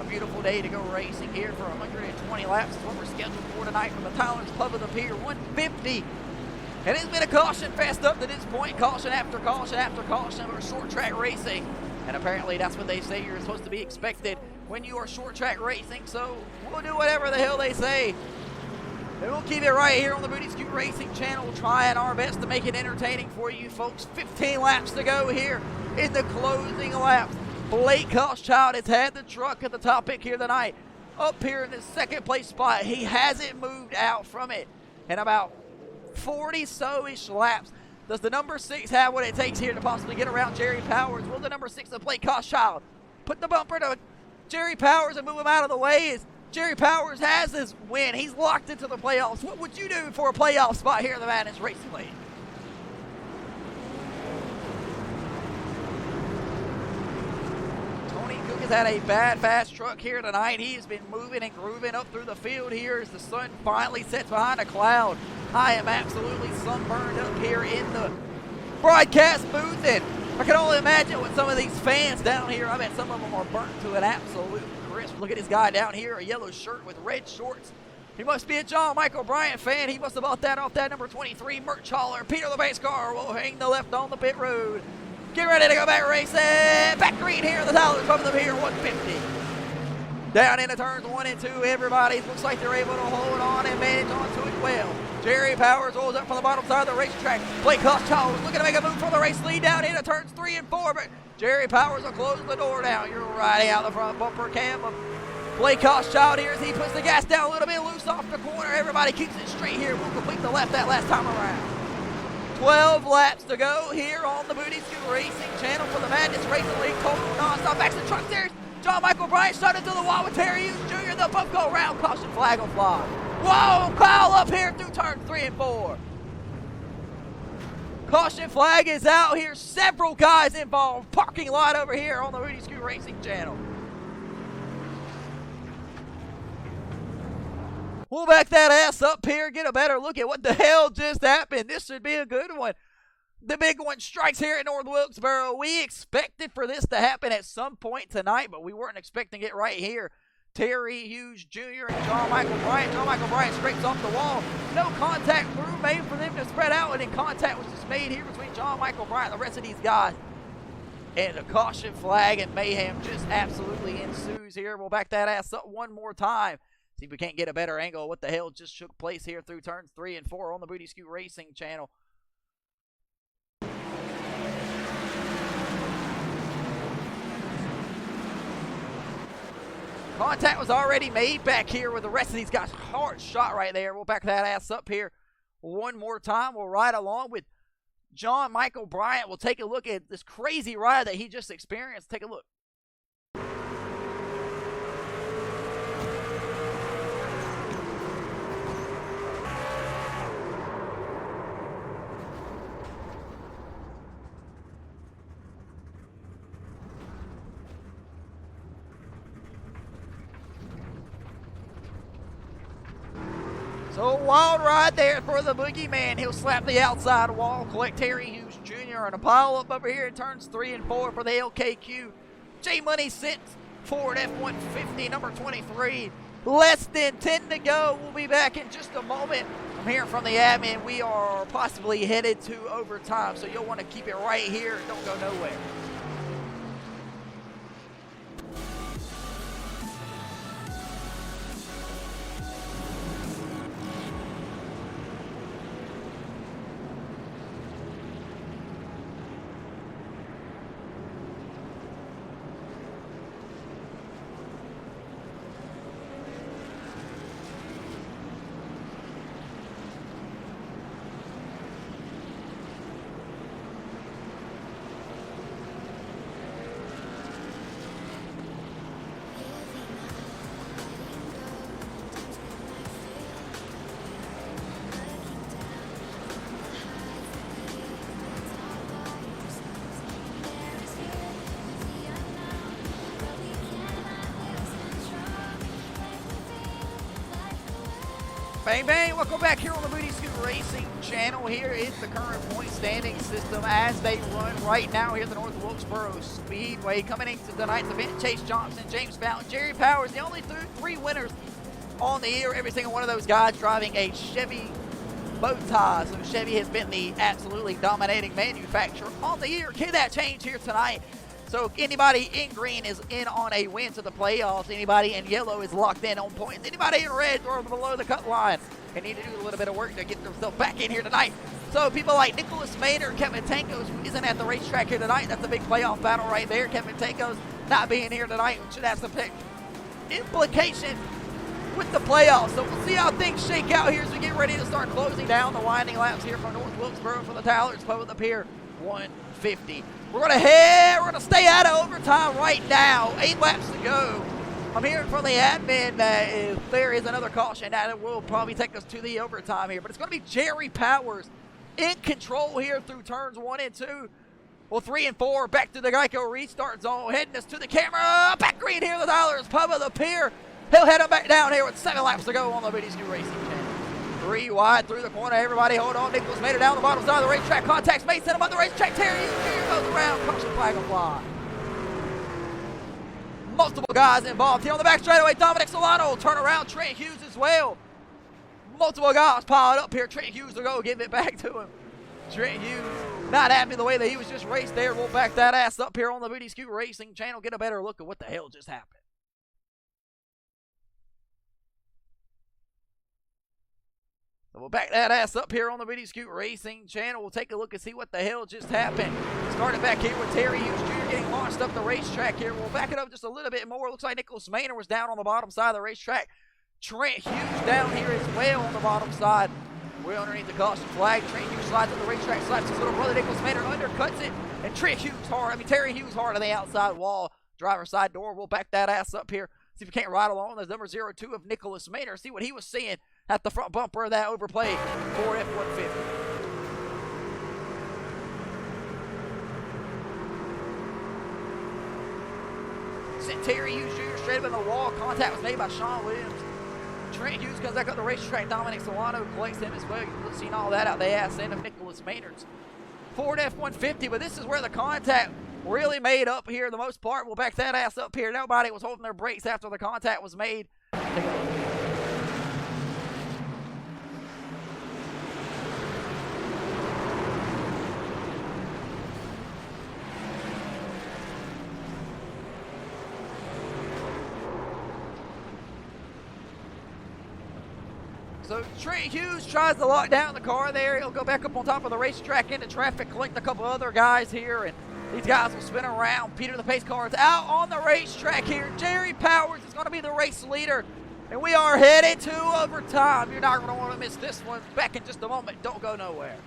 A beautiful day to go racing here for 120 laps. Is what we're scheduled for tonight from the Tyler's Club of the Pier 150. And it's been a caution fest up to this point. Caution after caution after caution for short track racing. And apparently that's what they say you're supposed to be expected when you are short track racing. So we'll do whatever the hell they say. And we'll keep it right here on the Booty Scoot Racing channel, trying our best to make it entertaining for you folks. 15 laps to go here in the closing laps. Blake Koschchild has had the truck at the top pick here tonight. Up here in the second place spot. He hasn't moved out from it in about 40-so-ish laps. Does the number 6 have what it takes here to possibly get around Jerry Powers? Will the number 6 of Blake Koschchild put the bumper to Jerry Powers and move him out of the way? Jerry Powers has his win. He's locked into the playoffs. What would you do for a playoff spot here in the Madness Racing League? Tony Cook has had a bad, fast truck here tonight. He has been moving and grooving up through the field here as the sun finally sets behind a cloud. I am absolutely sunburned up here in the broadcast booth, and I can only imagine what some of these fans down here, I bet some of them are burnt to an absolute crisp. Look at this guy down here, a yellow shirt with red shorts. He must be a John Michael Bryant fan. He must have bought that off that number 23 merch hauler. Peter the base car will hang the left on the pit road. Get ready to go back racing. Back green here, the Tyler's Club of the Pier 150. Down into turns 1 and 2, everybody looks like they're able to hold on and manage onto it well. Jerry Powers rolls up from the bottom side of the racetrack. Blake Koschchild is looking to make a move for the race lead down into turns 3 and 4, but Jerry Powers will close the door down. You're riding out the front bumper cam of Blake Koschchild here as he puts the gas down a little bit loose off the corner. Everybody keeps it straight here. We'll complete the left that last time around. 12 laps to go here on the Booty Scoot Racing channel for the Madness Racing League Total Non-Stop Action Truck Series. John Michael Bryant started to the wall with Terry Hughes Jr. They'll both go around. Caution flag will fly. Whoa, Kyle up here through turns 3 and 4. Caution flag is out here. Several guys involved. Parking lot over here on the Rudy Scoot Racing channel. We'll back that ass up here, get a better look at what the hell just happened. This should be a good one. The big one strikes here at North Wilkesboro. We expected for this to happen at some point tonight, but we weren't expecting it right here. Terry Hughes Jr. and John Michael Bryant. John Michael Bryant scrapes off the wall. No contact through made for them to spread out, and then contact was just made here between John Michael Bryant and the rest of these guys. And a caution flag and mayhem just absolutely ensues here. We'll back that ass up one more time. See if we can't get a better angle of what the hell just took place here through turns 3 and 4 on the Booty Scoot Racing channel. Contact was already made back here with the rest of these guys. Hard shot right there. We'll back that ass up here one more time. We'll ride along with John Michael Bryant. We'll take a look at this crazy ride that he just experienced. Take a look. So a wild ride there for the boogeyman. He'll slap the outside wall, collect Terry Hughes Jr. and a pile up over here in turns 3 and 4 for the LKQ. J Money Sense Ford F-150 number 23. Less than 10 to go. We'll be back in just a moment. I'm hearing from the admin we are possibly headed to overtime, so you'll want to keep it right here. Don't go nowhere. Bang, bang. Welcome back here on the Booty Scoot Racing channel. Here is the current point standing system as they run right now here at the North Wilkesboro Speedway. Coming into tonight's event, Chase Johnson, James Fountain, Jerry Powers, the only three winners on the year. Every single one of those guys driving a Chevy bow tie. So Chevy has been the absolutely dominating manufacturer on the year. Can that change here tonight? So anybody in green is in on a win to the playoffs. Anybody in yellow is locked in on points. Anybody in red or below the cut line and need to do a little bit of work to get themselves back in here tonight. So people like Nicholas Maynard, Kevin Tankos, who isn't at the racetrack here tonight. That's a big playoff battle right there. Kevin Tankos not being here tonight should have some implications with the playoffs. So we'll see how things shake out here as we get ready to start closing down the winding laps here from North Wilkesboro for the Tyler's Pub at the Pier 150. We're gonna stay out of overtime right now. 8 laps to go. I'm hearing from the admin that if there is another caution, that will probably take us to the overtime here. But it's gonna be Jerry Powers in control here through turns 1 and 2. Well, 3 and 4, back to the Geico restart zone, heading us to the camera. Back green here, the Tyler's Pub of the Pier. He'll head him back down here with 7 laps to go on the Booty Scoot Racing channel. 3 wide through the corner. Everybody hold on. Nicholas made it down the bottom side of the racetrack. Contacts Mason sent him on the racetrack. Terry Hughes goes around. Caution flag will fly. Multiple guys involved here on the back straightaway. Dominic Solano will turn around. Trent Hughes as well. Multiple guys piled up here. Trent Hughes will go give it back to him. Trent Hughes not happy the way that he was just raced there. We'll back that ass up here on the Booty Scoot Racing channel. Get a better look at what the hell just happened. So we'll back that ass up here on the Booty Scoot Racing channel. We'll take a look and see what the hell just happened. Starting back here with Terry Hughes Jr. getting launched up the racetrack here. We'll back it up just a little bit more. Looks like Nicholas Maynard was down on the bottom side of the racetrack. Trent Hughes down here as well on the bottom side. We're underneath the caution flag. Trent Hughes slides up the racetrack, slaps his little brother Nicholas Maynard, undercuts it, and Terry Hughes hard on the outside wall. Driver's side door. We'll back that ass up here. See if we can't ride along. There's number 02 of Nicholas Maynard. See what he was seeing at the front bumper of that overplayed Ford F-150. sent Terry Hughes Jr. straight up in the wall. Contact was made by Sean Williams. Trent Hughes comes back up the racetrack. Dominic Solano collects him as well. You've seen all that out the ass end of Nicholas Maynard's Ford F-150. But this is where the contact really made up here the most part. We'll back that ass up here. Nobody was holding their brakes after the contact was made. So Trent Hughes tries to lock down the car there. He'll go back up on top of the racetrack into traffic, collect a couple other guys here, and these guys will spin around. Peter the pace car is out on the racetrack here. Jerry Powers is going to be the race leader, and we are headed to overtime. You're not going to want to miss this one. Back in just a moment. Don't go nowhere.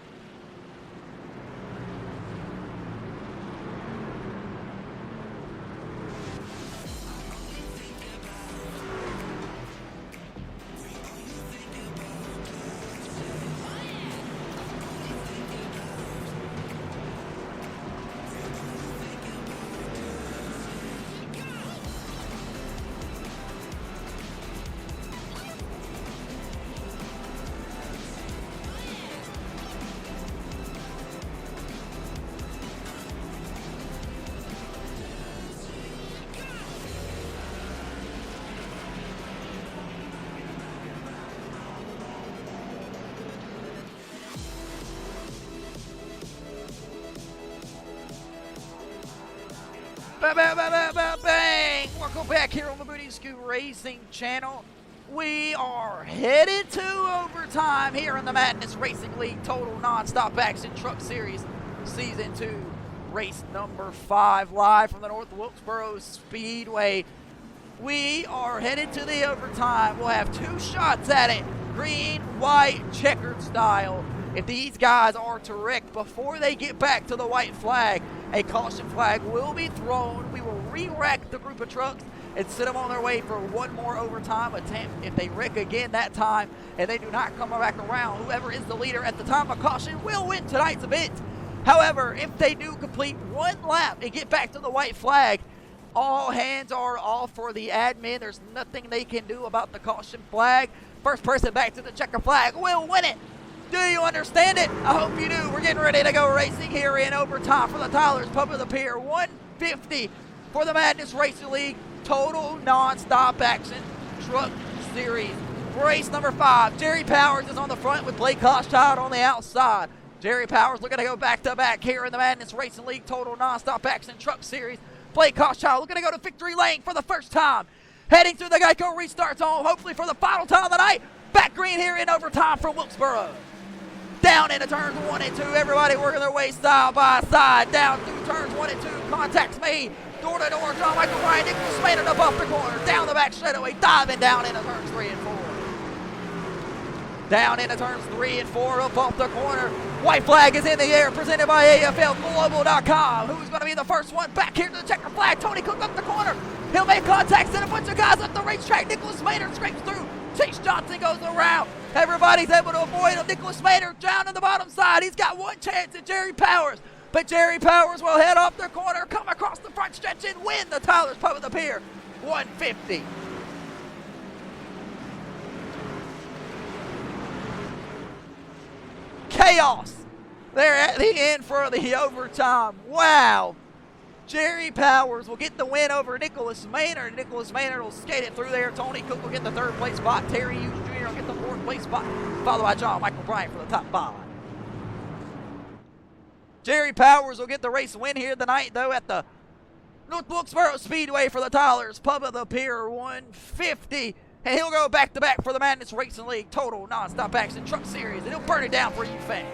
Bang! Welcome back here on the Booty Scoot Racing channel. We are headed to overtime here in the Madness Racing League Total Non-Stop Action Truck Series Season 2, race number 5, live from the North Wilkesboro Speedway. We are headed to the overtime. We'll have 2 shots at it, green, white, checkered style. If these guys are to wreck before they get back to the white flag, a caution flag will be thrown. We will re-wreck the group of trucks and set them on their way for one more overtime attempt. If they wreck again that time and they do not come back around, whoever is the leader at the time of caution will win tonight's event. However, if they do complete one lap and get back to the white flag, all hands are off for the admin. There's nothing they can do about the caution flag. First person back to the checker flag will win it. Do you understand it? I hope you do. We're getting ready to go racing here in overtime for the Tyler's Pub of the Pier. 150 for the Madness Racing League Total Non-Stop Action Truck Series. Race number 5. Jerry Powers is on the front with Blake Koschad on the outside. Jerry Powers looking to go back-to-back here in the Madness Racing League Total Non-Stop Action Truck Series. Blake Koschad looking to go to victory lane for the first time. Heading through the Geico restart zone, hopefully for the final time of the night. Back green here in overtime from Wilkesboro. Down into turns 1 and 2. Everybody working their way side by side. Down through turns 1 and 2. Contacts made. Door to door. John Michael Ryan Nicholas Maynard up off the corner. Down the back straightaway. Diving down into turns 3 and 4. Down into turns 3 and 4. Up off the corner. White flag is in the air. Presented by AFLglobal.com. Who's going to be the first one back here to the checker flag? Tony Cook up the corner. He'll make contact. Send a bunch of guys up the racetrack. Nicholas Maynard scrapes through. Chase Johnson goes around. Everybody's able to avoid him. Nicholas Maynard down on the bottom side. He's got one chance at Jerry Powers. But Jerry Powers will head off the corner, come across the front stretch, and win the Tyler's Pub of the Pier. 150. Chaos. They're at the end for the overtime. Wow. Jerry Powers will get the win over Nicholas Maynard. Nicholas Maynard will skate it through there. Tony Cook will get the 3rd place spot. Terry Hughes Jr. will get the 4th place spot, followed by John Michael Bryant for the top 5. Jerry Powers will get the race win here tonight, though, at the North Wilkesboro Speedway for the Tyler's Pub of the Pier. 150. And he'll go back-to-back for the Madness Racing League Total Non-Stop Action Truck Series. And he'll burn it down for you fans.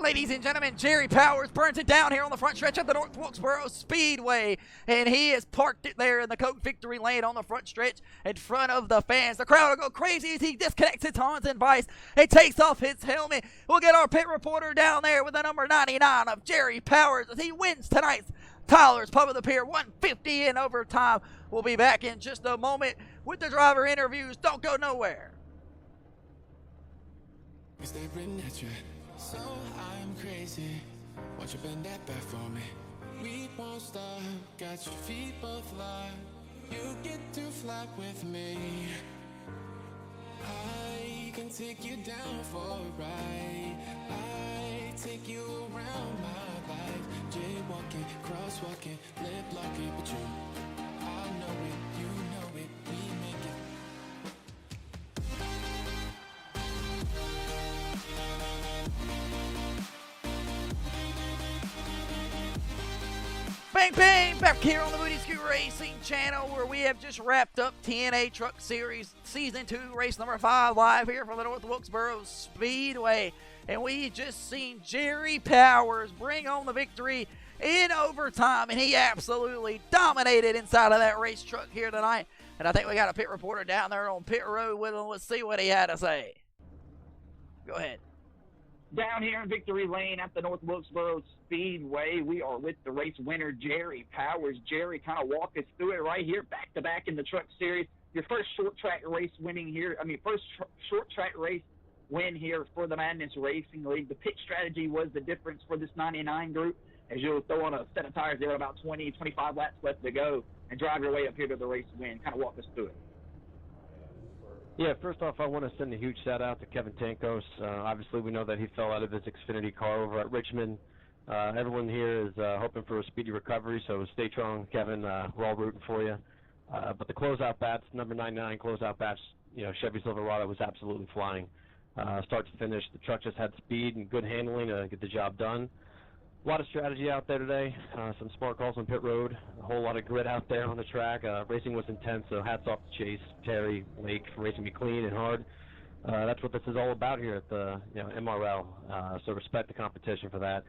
Ladies and gentlemen, Jerry Powers burns it down here on the front stretch of the North Wilkesboro Speedway, and he has parked it there in the Coke Victory Lane on the front stretch in front of the fans. The crowd will go crazy as he disconnects his horns and vice and takes off his helmet. We'll get our pit reporter down there with the number 99 of Jerry Powers as he wins tonight's Tyler's Pub of the Pier 150 in overtime. We'll be back in just a moment with the driver interviews. Don't go nowhere. So I'm crazy. Won't you bend that back for me? We won't stop. Got your feet both locked. You get to fly with me. I can take you down for a ride. I take you around my life. Jaywalking, crosswalking, lip locking, but you, I know it, you know it. We make it. Bang, bang, back here on the Booty Scoot Racing channel where we have just wrapped up TNA Truck Series Season 2, race number 5 live here from the North Wilkesboro Speedway. And we just seen Jerry Powers bring on the victory in overtime, and he absolutely dominated inside of that race truck here tonight. And I think we got a pit reporter down there on pit road with him. Let's see what he had to say. Go ahead. Down here in Victory Lane at the North Wilkesboro Speedway, we are with the race winner, Jerry Powers. Jerry, kind of walk us through it right here, back-to-back in the Truck Series. Your first short-track race winning here, first short-track race win here for the Madness Racing League. The pit strategy was the difference for this 99 group, as you'll throw on a set of tires there about 20, 25 laps left to go and drive your way up here to the race win. Kind of walk us through it. Yeah, first off, I want to send a huge shout-out to Kevin Tankos. Obviously, we know that he fell out of his Xfinity car over at Richmond. Everyone here is hoping for a speedy recovery, so stay strong, Kevin. We're all rooting for you. But the closeout bats, number 99 closeout bats, Chevy Silverado was absolutely flying. Start to finish, the truck just had speed and good handling to get the job done. A lot of strategy out there today, some smart calls on pit road, a whole lot of grit out there on the track. Racing was intense, so hats off to Chase, Terry, Lake for racing me clean and hard. That's what this is all about here at the MRL, so respect the competition for that.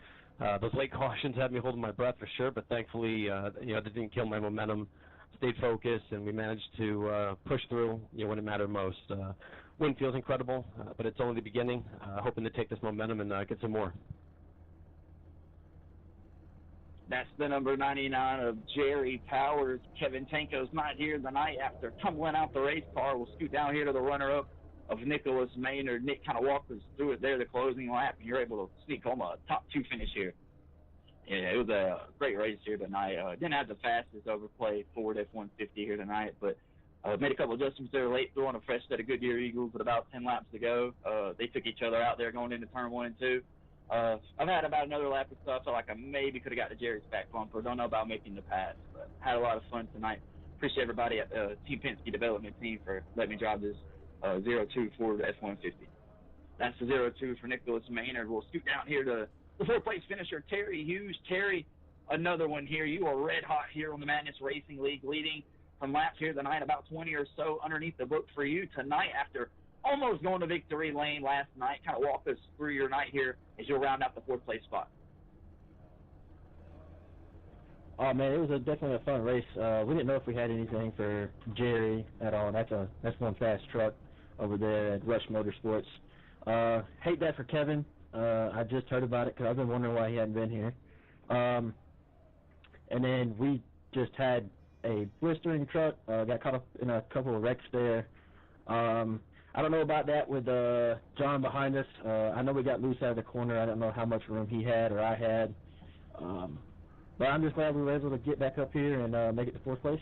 Those late cautions had me holding my breath for sure, but thankfully they didn't kill my momentum. Stayed focused, and we managed to push through when it mattered most. Win feels incredible, but it's only the beginning. Hoping to take this momentum and get some more. That's the number 99 of Jerry Powers. Kevin Tanko's not here tonight after tumbling out the race car. We'll scoot down here to the runner-up of Nicholas Maynard. Nick kind of walked us through it there, the closing lap, and you're able to sneak home a top 2 finish here. Yeah, it was a great race here tonight. Didn't have the fastest overplay Ford F-150 here tonight, but made a couple adjustments there late, throwing a fresh set of Goodyear Eagles with about 10 laps to go. They took each other out there going into turn 1 and 2. I've had about another lap of stuff, so like I maybe could have got to Jerry's back bumper. Don't know about making the pass, but had a lot of fun tonight. Appreciate everybody at the Team Penske development team for letting me drive this 02 Ford F-150. That's the 02 for Nicholas Maynard. We'll scoot down here to the 4th place finisher, Terry Hughes. Terry, another one here. You are red hot here on the Madness Racing League, leading from laps here tonight, about 20 or so underneath the book for you tonight after almost going to victory lane last night. Kind of walk us through your night here as you'll round out the 4th place spot. Oh man, it was definitely a fun race. We didn't know if we had anything for Jerry at all. That's one fast truck over there at Rush Motorsports. Hate that for Kevin. I just heard about it because I've been wondering why he hadn't been here. And then we just had a blistering truck. Got caught up in a couple of wrecks there. I don't know about that with John behind us. I know we got loose out of the corner. I don't know how much room he had or I had. But I'm just glad we were able to get back up here and make it to 4th place.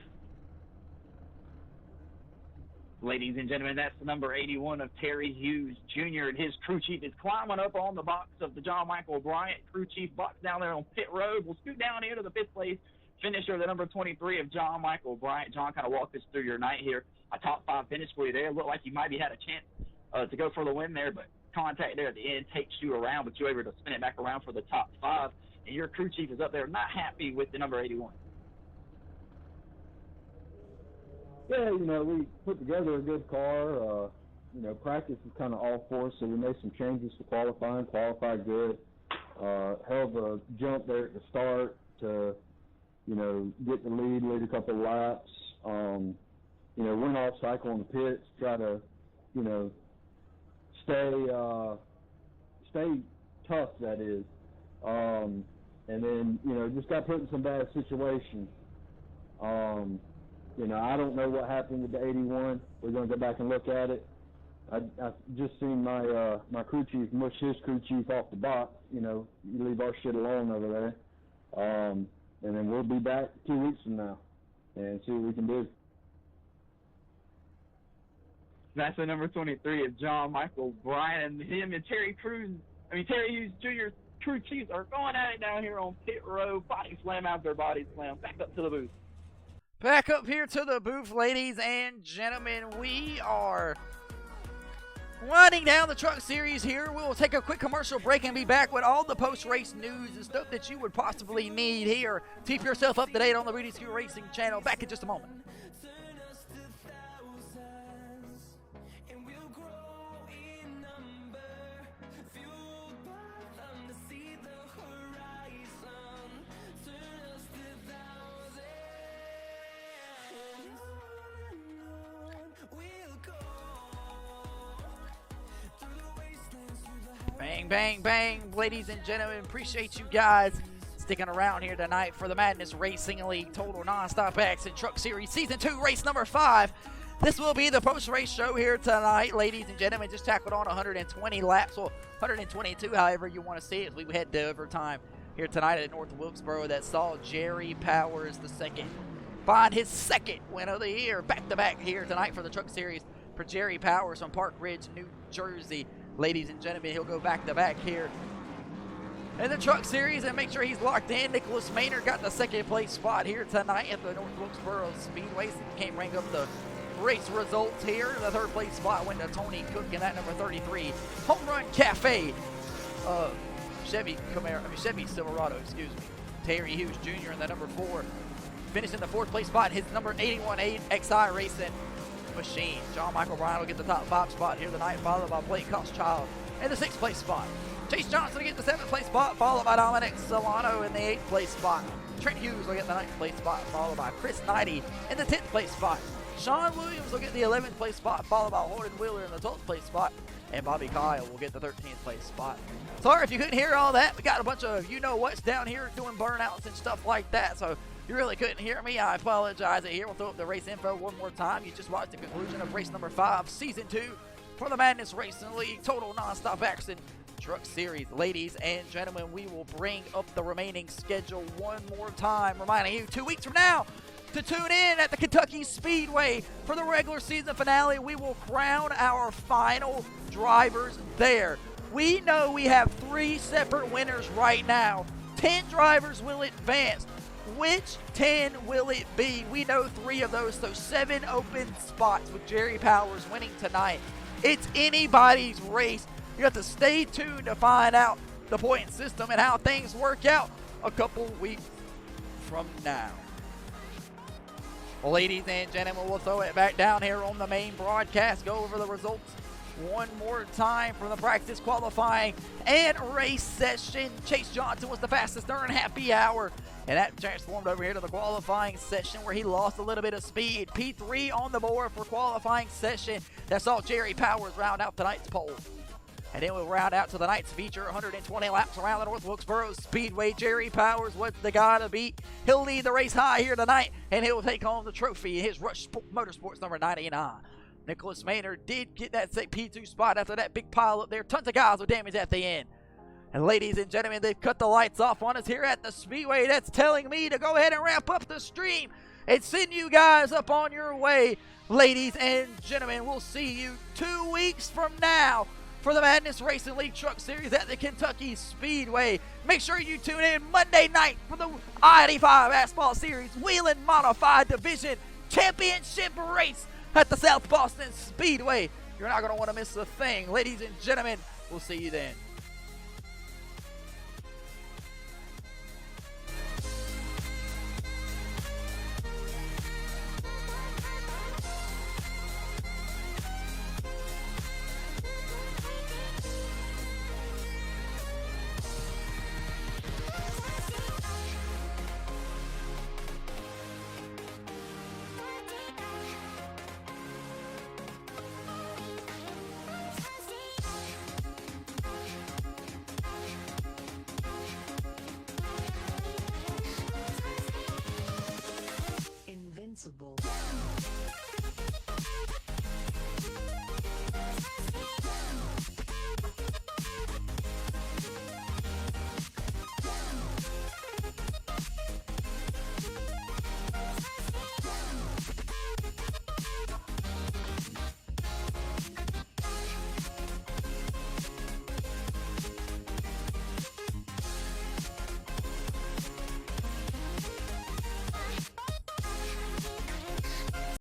Ladies and gentlemen, that's the number 81 of Terry Hughes Jr. and his crew chief is climbing up on the box of the John Michael Bryant crew chief box down there on pit road. We'll scoot down here to the 5th place finisher, the number 23 of John Michael Bryant. John, kind of walk us through your night here. A top 5 finish for you there. Looked like you maybe had a chance to go for the win there, but contact there at the end takes you around, but you're able to spin it back around for the top 5. And your crew chief is up there not happy with the number 81. Yeah, we put together a good car. Practice is kind of all for us, so we made some changes to qualifying, qualified good. hell of a jump there at the start to, get the lead a couple of laps. Went off cycle in the pits, try to, stay tough, that is. And then, just got put in some bad situations. I don't know what happened with the 81. We're going to go back and look at it. I just seen my crew chief mush his crew chief off the box. You leave our shit alone over there. And then we'll be back 2 weeks from now and see what we can do. That's the number 23 of John Michael Bryan, and him and Terry Hughes Jr. crew chiefs are going at it down here on pit road. Body slam after body slam. Back up to the booth. Back up here to the booth, ladies and gentlemen. We are winding down the Truck Series here. We will take a quick commercial break and be back with all the post-race news and stuff that you would possibly need here. Keep yourself up to date on the Rudy Scoot Racing channel. Back in just a moment. Bang, bang, bang, ladies and gentlemen. Appreciate you guys sticking around here tonight for the Madness Racing League Total Nonstop Action Truck Series Season 2, race number 5. This will be the post-race show here tonight, ladies and gentlemen. Just tackled on 120 laps, or 122, however you want to see it. We head to overtime here tonight at North Wilkesboro. That saw Jerry Powers II find his second win of the year, back-to-back here tonight for the Truck Series for Jerry Powers from Park Ridge, New Jersey. Ladies and gentlemen, he'll go back-to-back here in the Truck Series and make sure he's locked in. Nicholas Maynard got the second place spot here tonight at the North Wilkesboro Speedway. So he can't bring up the race results here. The third place spot went to Tony Cook in that number 33 Home Run Cafe Chevy Silverado, Terry Hughes Jr. in the number 4. Finishing the fourth place spot, his number 81 XI Racing Machine. John Michael Bryan will get the top 5 spot here tonight, followed by Blake Koschchild in the 6th place spot. Chase Johnson will get the 7th place spot, followed by Dominic Solano in the 8th place spot. Trent Hughes will get the 9th place spot, followed by Chris Knighty in the 10th place spot. Sean Williams will get the 11th place spot, followed by Horton Wheeler in the 12th place spot. And Bobby Kyle will get the 13th place spot. Sorry if you couldn't hear all that. We got a bunch of you-know-what's down here doing burnouts and stuff like that, so you really couldn't hear me. I apologize. Here, we'll throw up the race info one more time. You just watched the conclusion of race number 5, Season 2 for the Madness Racing League Total Nonstop Action Truck Series. Ladies and gentlemen, we will bring up the remaining schedule one more time, reminding you 2 weeks from now to tune in at the Kentucky Speedway for the regular season finale. We will crown our final drivers there. We know we have 3 separate winners right now. 10 drivers will advance. Which 10 will it be? We know 3 of those, so 7 open spots with Jerry Powers winning tonight. It's anybody's race. You have to stay tuned to find out the point system and how things work out a couple weeks from now. Ladies and gentlemen, we'll throw it back down here on the main broadcast, go over the results one more time from the practice, qualifying, and race session. Chase Johnson was the fastest during happy hour, and that transformed over here to the qualifying session where he lost a little bit of speed. P3 on the board for qualifying session. That saw Jerry Powers round out tonight's pole. And then we'll round out to the night's feature, 120 laps around the North Wilkesboro Speedway. Jerry Powers was the guy to beat. He'll lead the race high here tonight, and he'll take home the trophy in his Rush Motorsports number 99. Nicholas Maynard did get that P2 spot after that big pile up there. Tons of guys with damage at the end. And ladies and gentlemen, they've cut the lights off on us here at the Speedway. That's telling me to go ahead and ramp up the stream and send you guys up on your way. Ladies and gentlemen, we'll see you 2 weeks from now for the Madness Racing League Truck Series at the Kentucky Speedway. Make sure you tune in Monday night for the I-85 Asphalt Series Wheeling Modified Division Championship Race at the South Boston Speedway. You're not going to want to miss a thing. Ladies and gentlemen, we'll see you then.